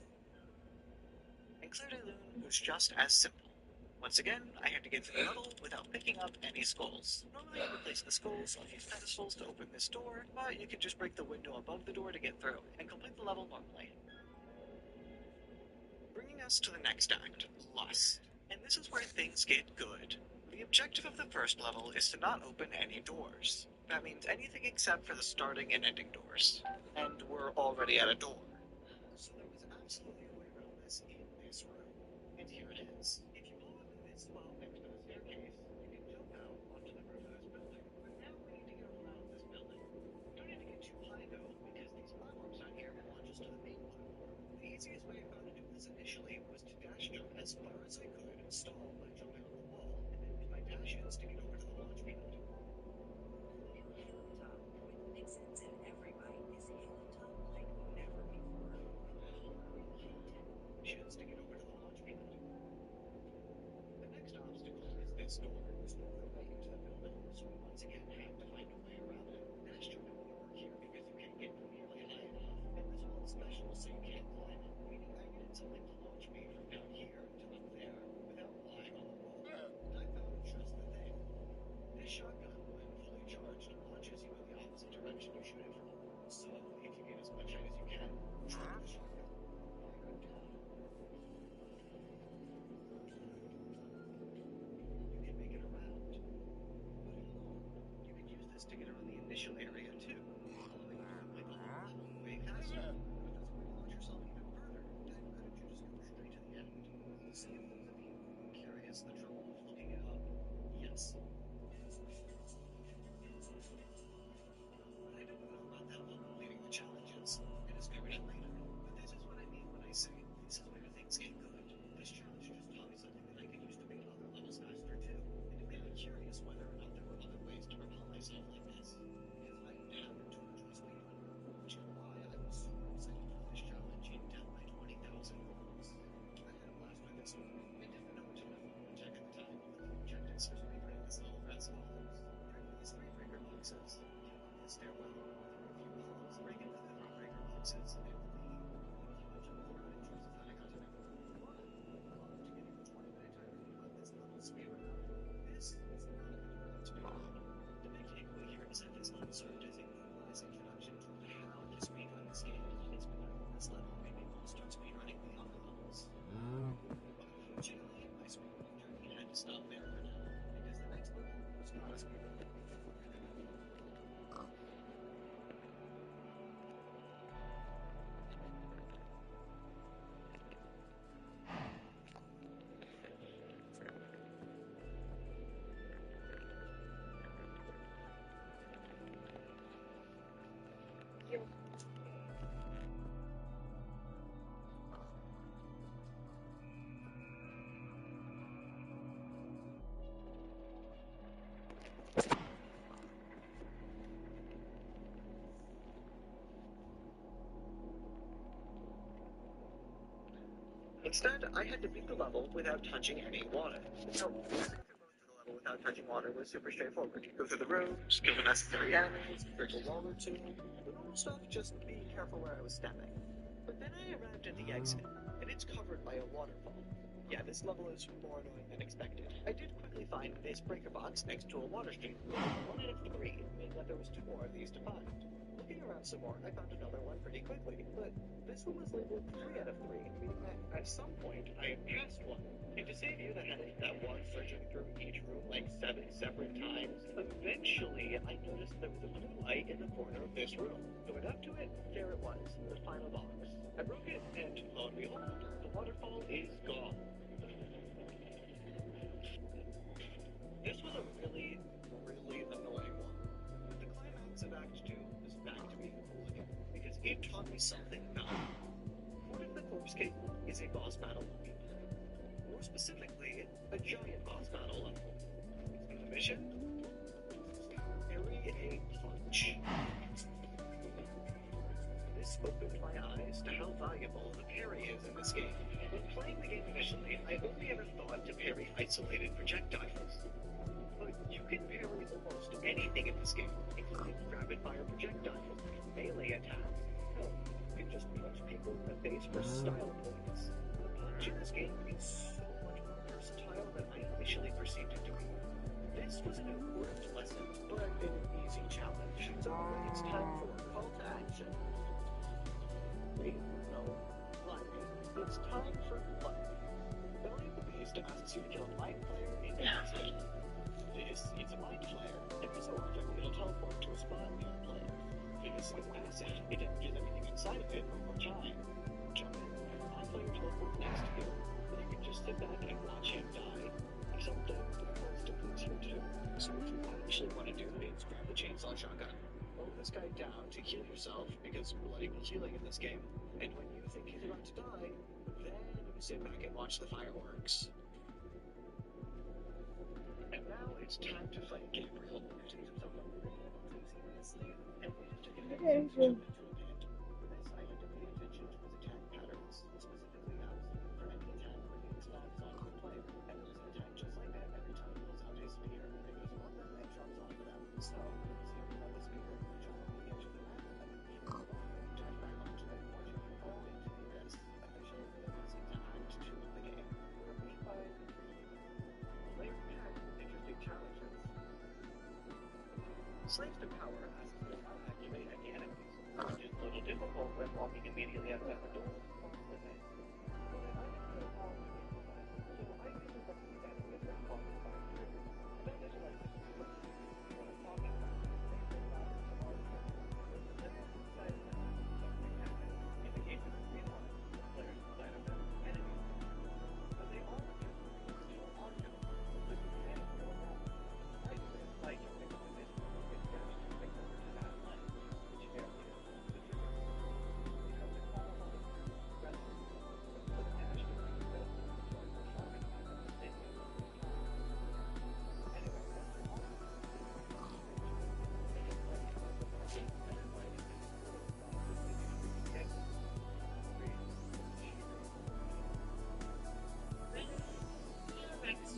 And Claire de Lune was just as simple. Once again, I had to get through the level without picking up any skulls. Normally, you would place the skulls on these pedestals to open this door, but you could just break the window above the door to get through, and complete the level normally. Bringing us to the next act, Lust. And this is where things get good. The objective of the first level is to not open any doors. That means anything except for the starting and ending doors. And we're already at a door. So there was absolutely a way around this in this room. And here it is. If you go up in this spot next to the staircase, you can jump out onto the roof of this building. But now we need to get around this building. Don't need to get too high though, because these platforms down here will launch us to the main platform. The easiest way I found to do this initially was to dash jump as far as I could and stall by jumping on the wall, and then use my dashes to get over to the launch pad. Hilltop, with Vixens and everybody, is Hilltop like never before. Dashes to get over to the launch pad. The next obstacle is this door. There's no other way into the building, so we once again have to find a way around it. Dash jumping won't work here because you can't get nearly high enough, and this wall is special, so you can't climb it, meaning I needed something to launch me from down here to up there without relying on the wall. And I found just the thing. This shotgun, when fully charged, launches you in the opposite direction you shoot it from. So if you get as much height as you can, try the shotgun. Fire it down. You can make it around. But hold on. You can use this to get around the initial area too. Following like a level way faster. But that's where you launch yourself even further. Then couldn't you just go straight to the end? See if those of you curious the trouble of looking it up. Yes. I don't know about that one completing the challenges. I discovered it later. But this is what I mean when I say this is where things get good. This challenge just taught me something that I could use to make other levels faster too. And it made me curious whether or not there were other ways to propel myself like this. Because I happen to enjoy speedrunning, which is why I was super excited for this challenge in 10 by 20,000 rules. I had a blast with this one. I didn't know too much about tech at the time, but the objectives for speedrunning this level were as follows. Break these 3 breaker boxes, get up the stairwell, through a few levels, break into the 3 breaker boxes, and leave. Keep on jumping around and choose the final continent. One, welcome to getting the 20-minute time limit on this level speedrun. This is not a good speedrun. The big takeaway here is that this level served as a nice introduction to how to speedrun this game. It's better on this level made me want to start speedrunning the other levels. Unfortunately, my speedrunning journey had to stop there for now, because the next level was not a speedrun. Instead, I had to beat the level without touching any water. So, getting through most of the level without touching water was super straightforward. Go through the rooms, kill the necessary enemies, break a wall or two. The normal stuff, just be careful where I was standing. But then I arrived at the exit, and it's covered by a waterfall. Yeah, this level is more annoying than expected. I did quickly find this breaker box next to a water stream. 1 out of 3, meaning that there was 2 more of these to find. Looking around some more, I found another one pretty quickly, but this one was labeled 3 out of 3, meaning that at some point I passed one. And to save you the headache that was searching through each room like 7 separate times, eventually I noticed there was a blue light in the corner of this room. I went up to it, there it was, the final box. I broke it, and lo and behold, the waterfall is gone. This was a really, really annoying one. The climax of Act 2 was back to being cool again, because it taught me something about it. What if the Corpse Gate is a boss battle? What more specifically, a giant boss battle level. And the mission? Parry a punch. This opened my eyes to how valuable the parry is in this game. When playing the game initially, I only ever thought to parry isolated projectiles. But you can parry almost anything in this game, including rapid-fire projectiles, melee attacks. Hell, you can just punch people in the face for style points. The punch in this game is so much more versatile than I initially perceived it to be. This was an important lesson, but an easy challenge. So it's time for a call to action. Wait, no. Like, it's time for fun. Belly of the Beast asks you to kill a mind player in acid. This is a mind flayer. If it's a object, it'll teleport to a spot near a player. This is acid. It doesn't anything inside of it over time. Jump in, and the mind flayer teleports next to you. Then you can just sit back and watch him die. Except the cards depletes here too. So what you actually want to do is grab the chainsaw shotgun. Blow this guy down to heal yourself, because blood equals healing in this game. And when you think he's about to die, then you sit back and watch the fireworks. And now it's time to fight Gabriel, who takes himself up really seriously and manages to get everything to jump into a pit. For this, I had to pay attention to his attack patterns. Specifically, I was looking for any attack where he spawns onto the player, and it was an attack just like that every time he pulls out his spear. It goes up and then drops onto them. So, as he pulled out the spear, he jumped on the edge of the map, and then he pulled off and turned back onto it, watching him fall into the abyss. Officially, this is Act 2 of the game. We're beat by player pack with interesting challenges. Slaves to Power asks you to activate any enemies, which is a little difficult when walking immediately outside the door.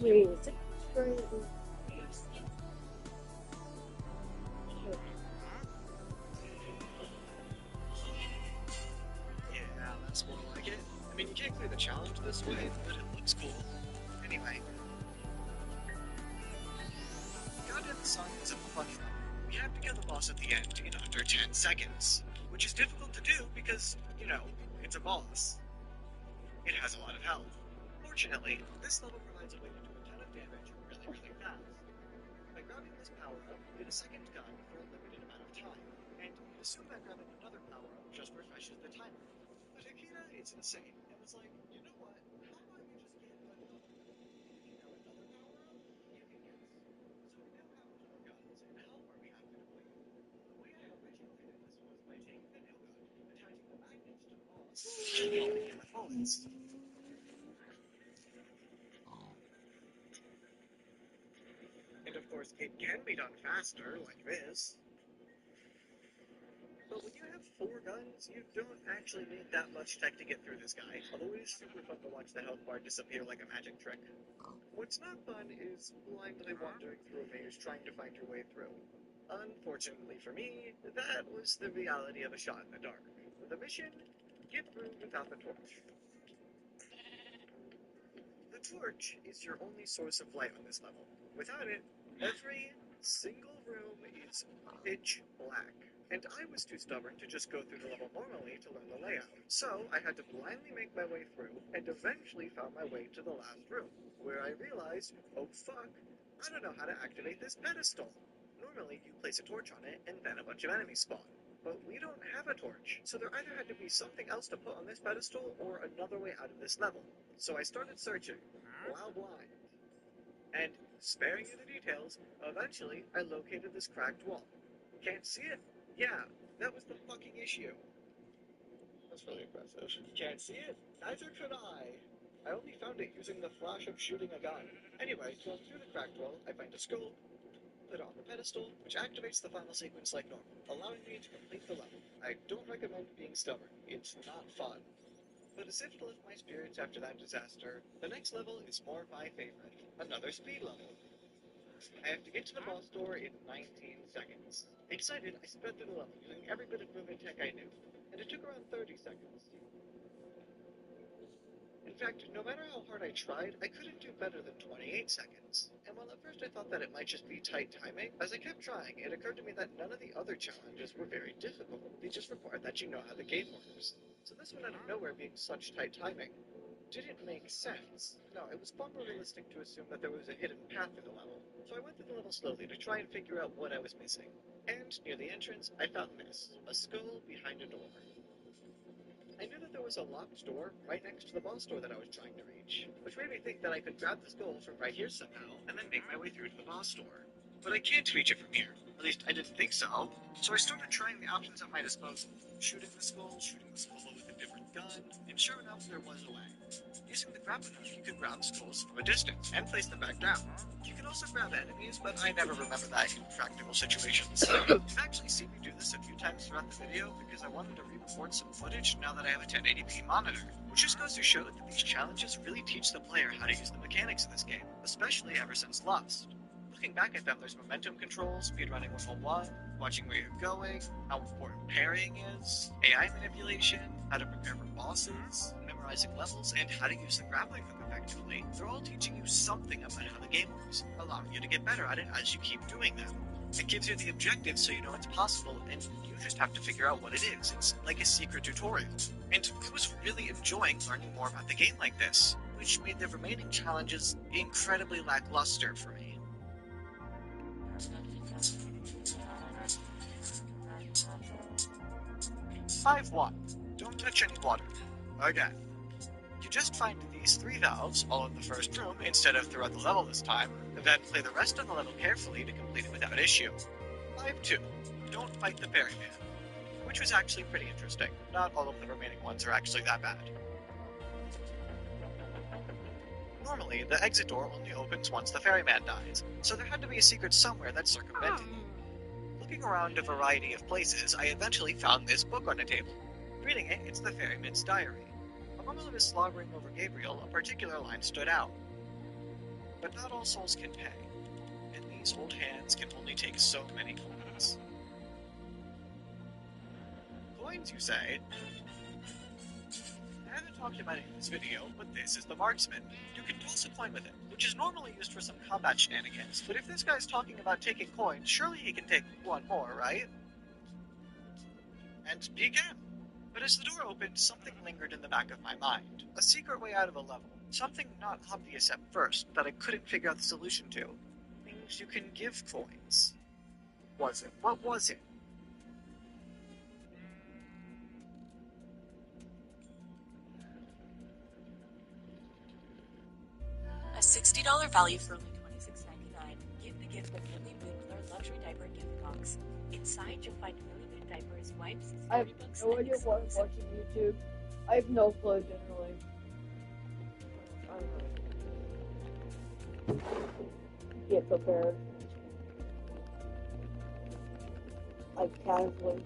Wait, is it true? Yeah, that's more like it. I mean, you can't clear the challenge this way, but it looks cool. Anyway. Goddamn Sun is a funny level. We have to kill the boss at the end in under 10 seconds, which is difficult to do because, you know, it's a boss. It has a lot of health. Fortunately, this level provides a way to do a ton of damage really, really fast. By grabbing this power-up, you get a second gun for a limited amount of time, and assume that grabbing another power-up just refreshes the timer. But Akira is insane, and was like, you know what, how about you just get another? If you have another power-up, you can get. So we now have two guns, and how are we acting with you? The way I originally did this was by taking the nail gun, attaching the magnets to the boss, and popping him with bullets. And of course, it can be done faster, like this. But when you have 4 guns, you don't actually need that much tech to get through this guy, although it is super fun to watch the health bar disappear like a magic trick. What's not fun is blindly wandering through a maze trying to find your way through. Unfortunately for me, that was the reality of a shot in the dark. The mission? Get through without the torch. The torch is your only source of light on this level. Without it, every single room is pitch black. And I was too stubborn to just go through the level normally to learn the layout. So I had to blindly make my way through, and eventually found my way to the last room, where I realized, oh fuck, I don't know how to activate this pedestal. Normally you place a torch on it, and then a bunch of enemies spawn. But we don't have a torch, so there either had to be something else to put on this pedestal, or another way out of this level. So I started searching, while blind. And, sparing you the details, eventually I located this cracked wall. Can't see it? Yeah, that was the fucking issue. That's really impressive. Can't see it? Neither could I. I only found around it using the flash of shooting a gun. Anyway, going through the cracked wall, I find a skull, put it on the pedestal, which activates the final sequence like normal, allowing me to complete the level. I don't recommend being stubborn. It's not fun. But as if to lift my spirits after that disaster, the next level is more my favorite. Another speed level. I have to get to the boss door in 19 seconds. Excited, I sped through the level using every bit of movement tech I knew, and it took around 30 seconds. In fact, no matter how hard I tried, I couldn't do better than 28 seconds. And while at first I thought that it might just be tight timing, as I kept trying, it occurred to me that none of the other challenges were very difficult. They just required that you know how the game works. So this one out of nowhere being such tight timing didn't make sense. No, it was far more realistic to assume that there was a hidden path in the level. So I went through the level slowly to try and figure out what I was missing. And near the entrance, I found this, a skull behind a door. I knew that there was a locked door right next to the boss door that I was trying to reach, which made me think that I could grab the skull from right here somehow, and then make my way through to the boss door. But I can't reach it from here. At least I didn't think so. So I started trying the options at my disposal. Shooting the skull with a different gun, and sure enough, there was a way. Using the grab hook, you could grab skulls from a distance and place them back down. You can also grab enemies, but I never remember that in practical situations. You've actually seen me do this a few times throughout the video because I wanted to re-record some footage now that I have a 1080p monitor. Which just goes to show that these challenges really teach the player how to use the mechanics of this game, especially ever since Lost. Looking back at them, there's momentum control, speedrunning 101, watching where you're going, how important parrying is, AI manipulation, how to prepare for bosses, memorizing levels, and how to use the grappling hook effectively. They're all teaching you something about how the game works, allowing you to get better at it as you keep doing them. It gives you the objective so you know it's possible, and you just have to figure out what it is. It's like a secret tutorial. And I was really enjoying learning more about the game like this, which made the remaining challenges incredibly lackluster for me. 5-1. Don't touch any water. Again. You just find these 3 valves, all in the first room, instead of throughout the level this time, then play the rest of the level carefully to complete it without issue. 5-2. Don't fight the ferryman. Which was actually pretty interesting. Not all of the remaining ones are actually that bad. Normally, the exit door only opens once the ferryman dies, so there had to be a secret somewhere that circumvented it. Looking around a variety of places, I eventually found this book on a table. Reading it, it's the ferryman's diary. Among all of his slobbering over Gabriel, a particular line stood out. But not all souls can pay, and these old hands can only take so many coins. Coins, you say? I haven't talked about it in this video, but this is the marksman. You can toss a coin with it, which is normally used for some combat shenanigans, but if this guy's talking about taking coins, surely he can take one more, right? And he can. But as the door opened, something lingered in the back of my mind. A secret way out of a level. Something not obvious at first, that I couldn't figure out the solution to. Things you can give coins. Was it? What was it? A $60 value for only $26.99. Give the gift of Millie Moon luxury diaper gift box. Inside, you'll find Millie Moon diapers, wipes, I have 40 bucks, no idea why I'm watching YouTube. I have no clue, generally. Get prepared. Like, casually.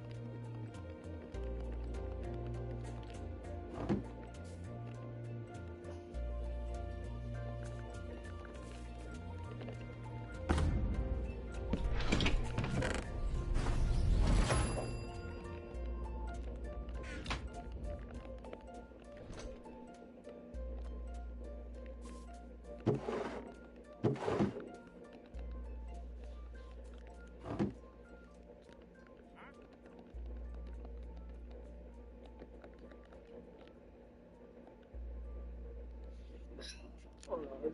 Oh, no.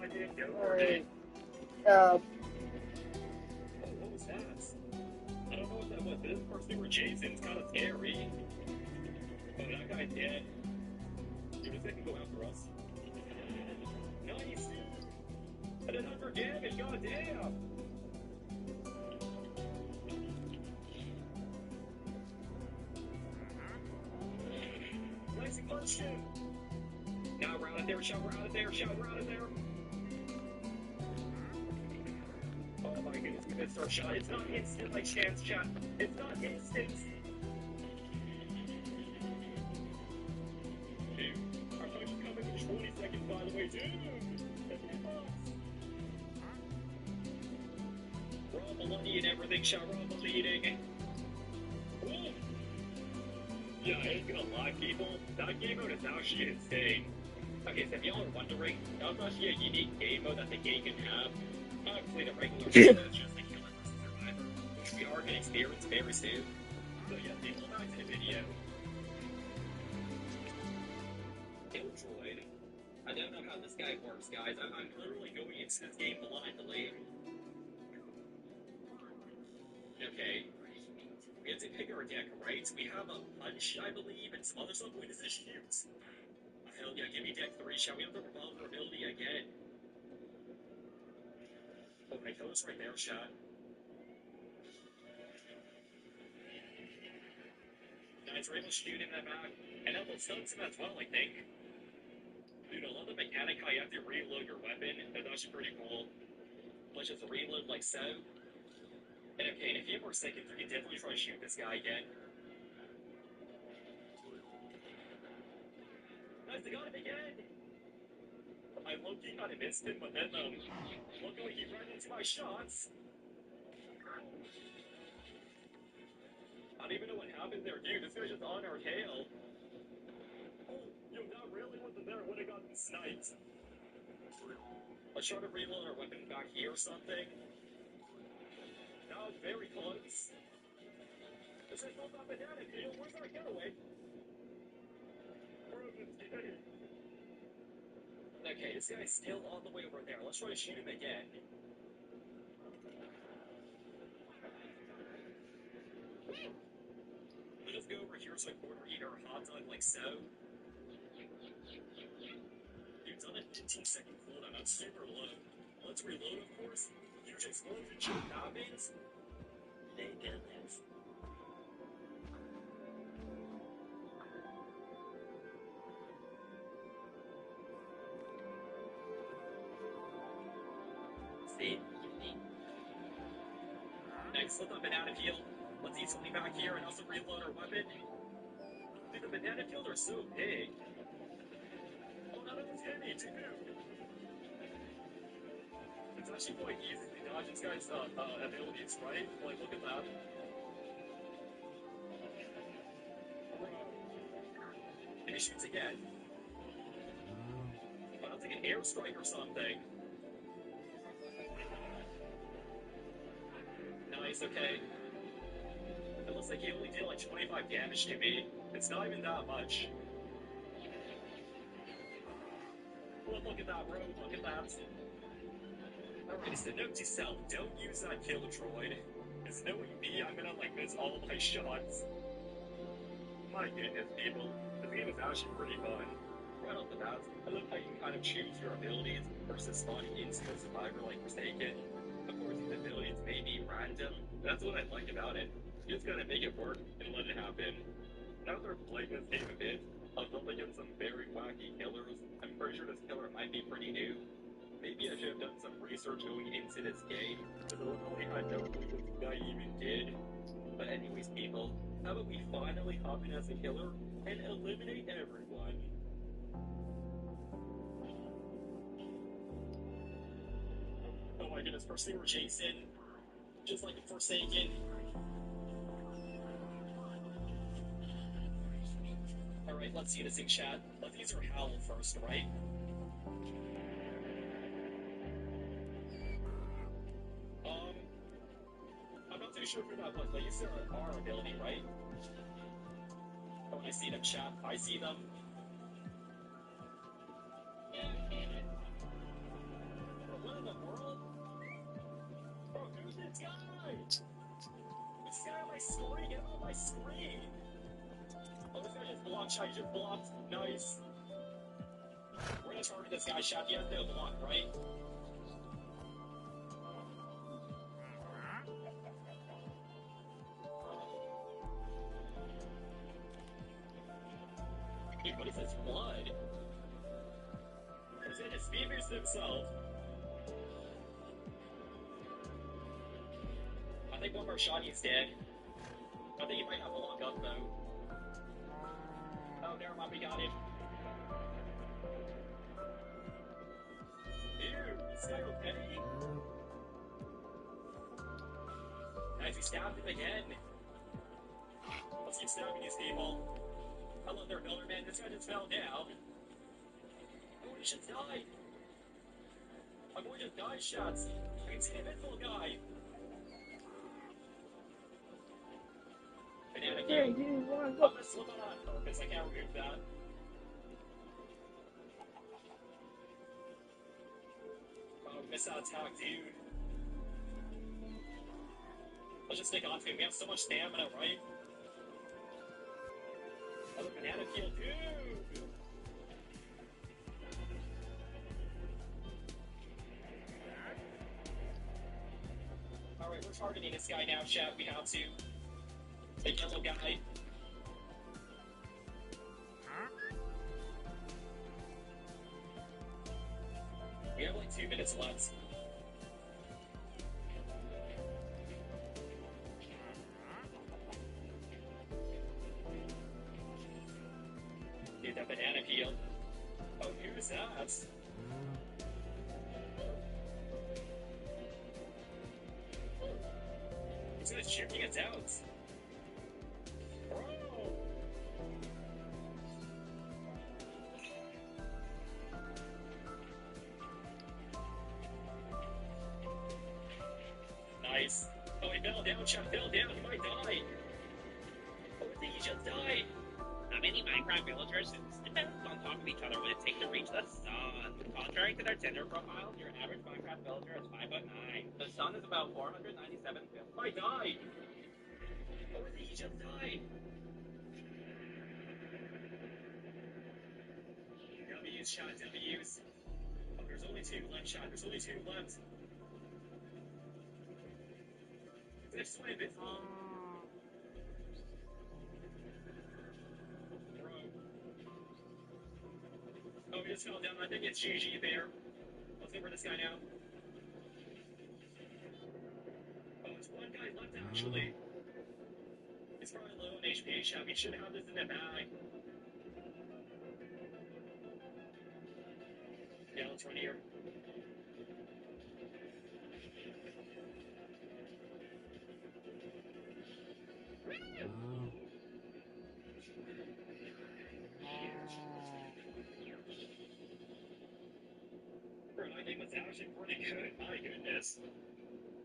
I didn't go for Alright. it. Uh, Oh, what was that? I don't know what that was. This person were Jason's kind of scary. Oh, that guy's dead. Dude, this guy can go after us. Nice! I did 100 damage, goddamn! Nice, he punched him! Now we're out of there, shot, we're out of there, shot, we're out of there! Oh my goodness, we missed our shot. It's not instant like chance shot. It's not instant! Dude, our punch is coming in 20 seconds, by the way, dude! We're all bloody and everything, shot, we're all bleeding. Ooh. Yeah, I ain't gonna lie, people. That game mode is actually insane. Okay, so if y'all are wondering, that's actually a unique game mode that the game can have. Obviously, the regular mode is just the Killer vs. Survivor, which we are going to experience very soon. So yeah, people, back to the video. Killtroid. I don't know how this guy works, guys. I'm literally going into this game blindly. Okay. We have to pick our deck, right? We have a punch, I believe, and some other stuff. When does this shoot? Hell yeah, give me deck 3. Shall we have the revolver ability again? Oh, my code's right there, shot. Nice, we're able to shoot him in the back. And that will stun him as well, I think. Dude, I love the mechanic how you have to reload your weapon. That's actually pretty cool. Let's just reload like so. And okay, in a few more seconds, we can definitely try to shoot this guy again. Nice, I got him again! I low-key kind of missed him, but then, luckily he ran into my shots. I don't even know what happened there, dude. This guy's just on our tail. Oh, yo, that really wasn't there. I would have gotten sniped. Let's try to reload our weapon back here or something. That was very close. This is not that banana deal. Where's our getaway? Okay, this guy's still all the way over there. Let's try to shoot him again. We'll just go over here so I corner eat our hot dog like so. Dude's on a 15-second cooldown. That's super low. Let's reload, of course. Huge explosion shot happens. Thank goodness. See? Next, flip the banana peel. Let's eat something back here and also reload our weapon. Dude, the banana peels are so big. Oh, none of them's hit me, too. It's actually quite easy to dodge this guy's abilities, right? Like, look at that. And he shoots again. Oh, that's like an airstrike or something. Nice, okay. It looks like he only did like 25 damage to me. It's not even that much. Well, look at that, bro. Look at that. Alright, so note to self, don't use that Killtroid. Because knowing me, I'm gonna like miss all my shots. My goodness, people. This game is actually pretty fun. Right off the bat, I love how you can kind of choose your abilities versus spawning into a survivor like Forsaken. Of course, these abilities may be random, but that's what I like about it. You just gotta make it work and let it happen. Now that I've played this game a bit, I've bumped against some very wacky killers. I'm pretty sure this killer might be pretty new. Maybe I should have done some research going into this game, because literally I don't know what this guy even did. But anyways, people, how about we finally hop in as a killer and eliminate everyone? Oh my goodness, Pursuer Jason, just like a Forsaken. Alright, let's see this in chat. Let's use our Howl first, right? I'm not too sure for that, but use our ability, right? Oh, I see them, chat. I see them. right! This guy on my screen, get him on my screen! Oh, this guy just blocked, shot, you just blocked. Nice. We're gonna target this guy, shot. He has no block, right? Dude, what is this blood? Is it his beavers himself? I think one more shot, he's dead. I think he might have a lock up, though. Oh, never mind, we got him. Dude, is this guy okay? Guys, he stabbed him again. Let's keep stabbing these people. Hello there, Miller Man. This guy just fell down. Oh, he just died. My boy just died shots. I can see the invincible guy. Banana Three, King. 2, 1, I'm go. gonna slip on purpose. I can't remove that. Oh, miss that attack, dude. Let's just stick onto him. We have so much stamina, right? Another banana peel, dude! Alright, we're targeting this guy now, chat. We have to. The yellow guy. We have like 2 minutes left. Dude, that banana peel. Oh, who's that? He's gonna checking us out. Bro! Nice. Oh, he fell down, Chuck fell down, he might die. Oh, I think he just died. How many Minecraft villagers depend on top of each other when it takes to reach the sun? Contrary to their Tinder profiles, your average Minecraft villager is 5'9". The sun is about 497 feet. I died. Oh, I think he just died. W's, shot, W's. Oh, there's only 2 left, shot. There's only 2 left. This is my invincible. Bro. Oh, he just fell down. I think it's GG there. Let's go for this guy now. Oh, it's 1 guy left, actually. He's probably low on HP, shot. We should have this in the bag. Yeah, let's run here. Bro, my game was actually pretty good. My goodness.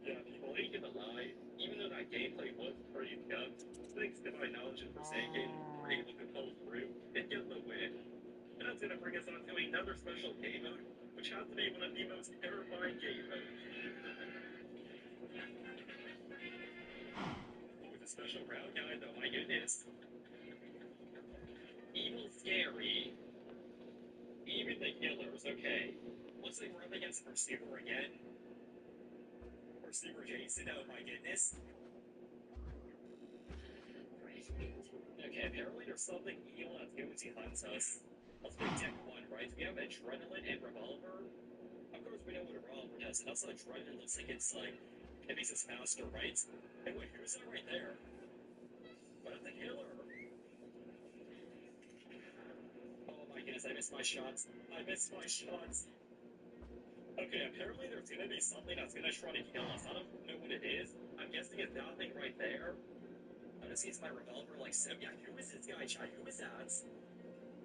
Yeah, people ain't gonna lie. Even though that gameplay was pretty good, thanks to my knowledge of Forsaken, we're able to pull through and get the win. And that's gonna bring us on to another special game mode, which has to be one of the most terrifying game modes. What was a special round, guys? Oh my goodness. Evil Scary. Even the killers, okay. Looks like we're up against Pursuer again. Pursuer Jason, oh my goodness. Okay, apparently there's something evil that's going to hunt us. Let's pick deck 1, right? We have Adrenaline and Revolver. Of course we know what a Revolver does, and also Adrenaline looks like it's like, it makes us faster, right? And wait, who's that right there? What is the killer? Oh my goodness, I missed my shots. I missed my shots. Okay, apparently there's gonna be something that's gonna try to kill us. I don't know what it is. I'm guessing it's that thing right there. I just use my revolver like so. Yeah, who is this guy, Chad? Who is that?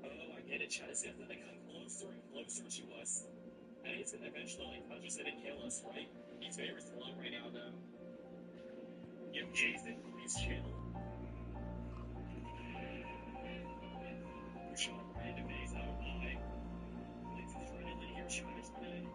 Oh, I get it, Chad. It's gonna come closer and closer to us. And he's gonna eventually like touch us and kill us, right? He's very slow right now, though. Yo, Jason, please chill. Who shot random base? Oh my. Please, it's adrenaline here, Chad. It's adrenaline.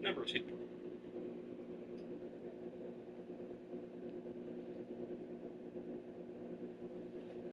Number 2.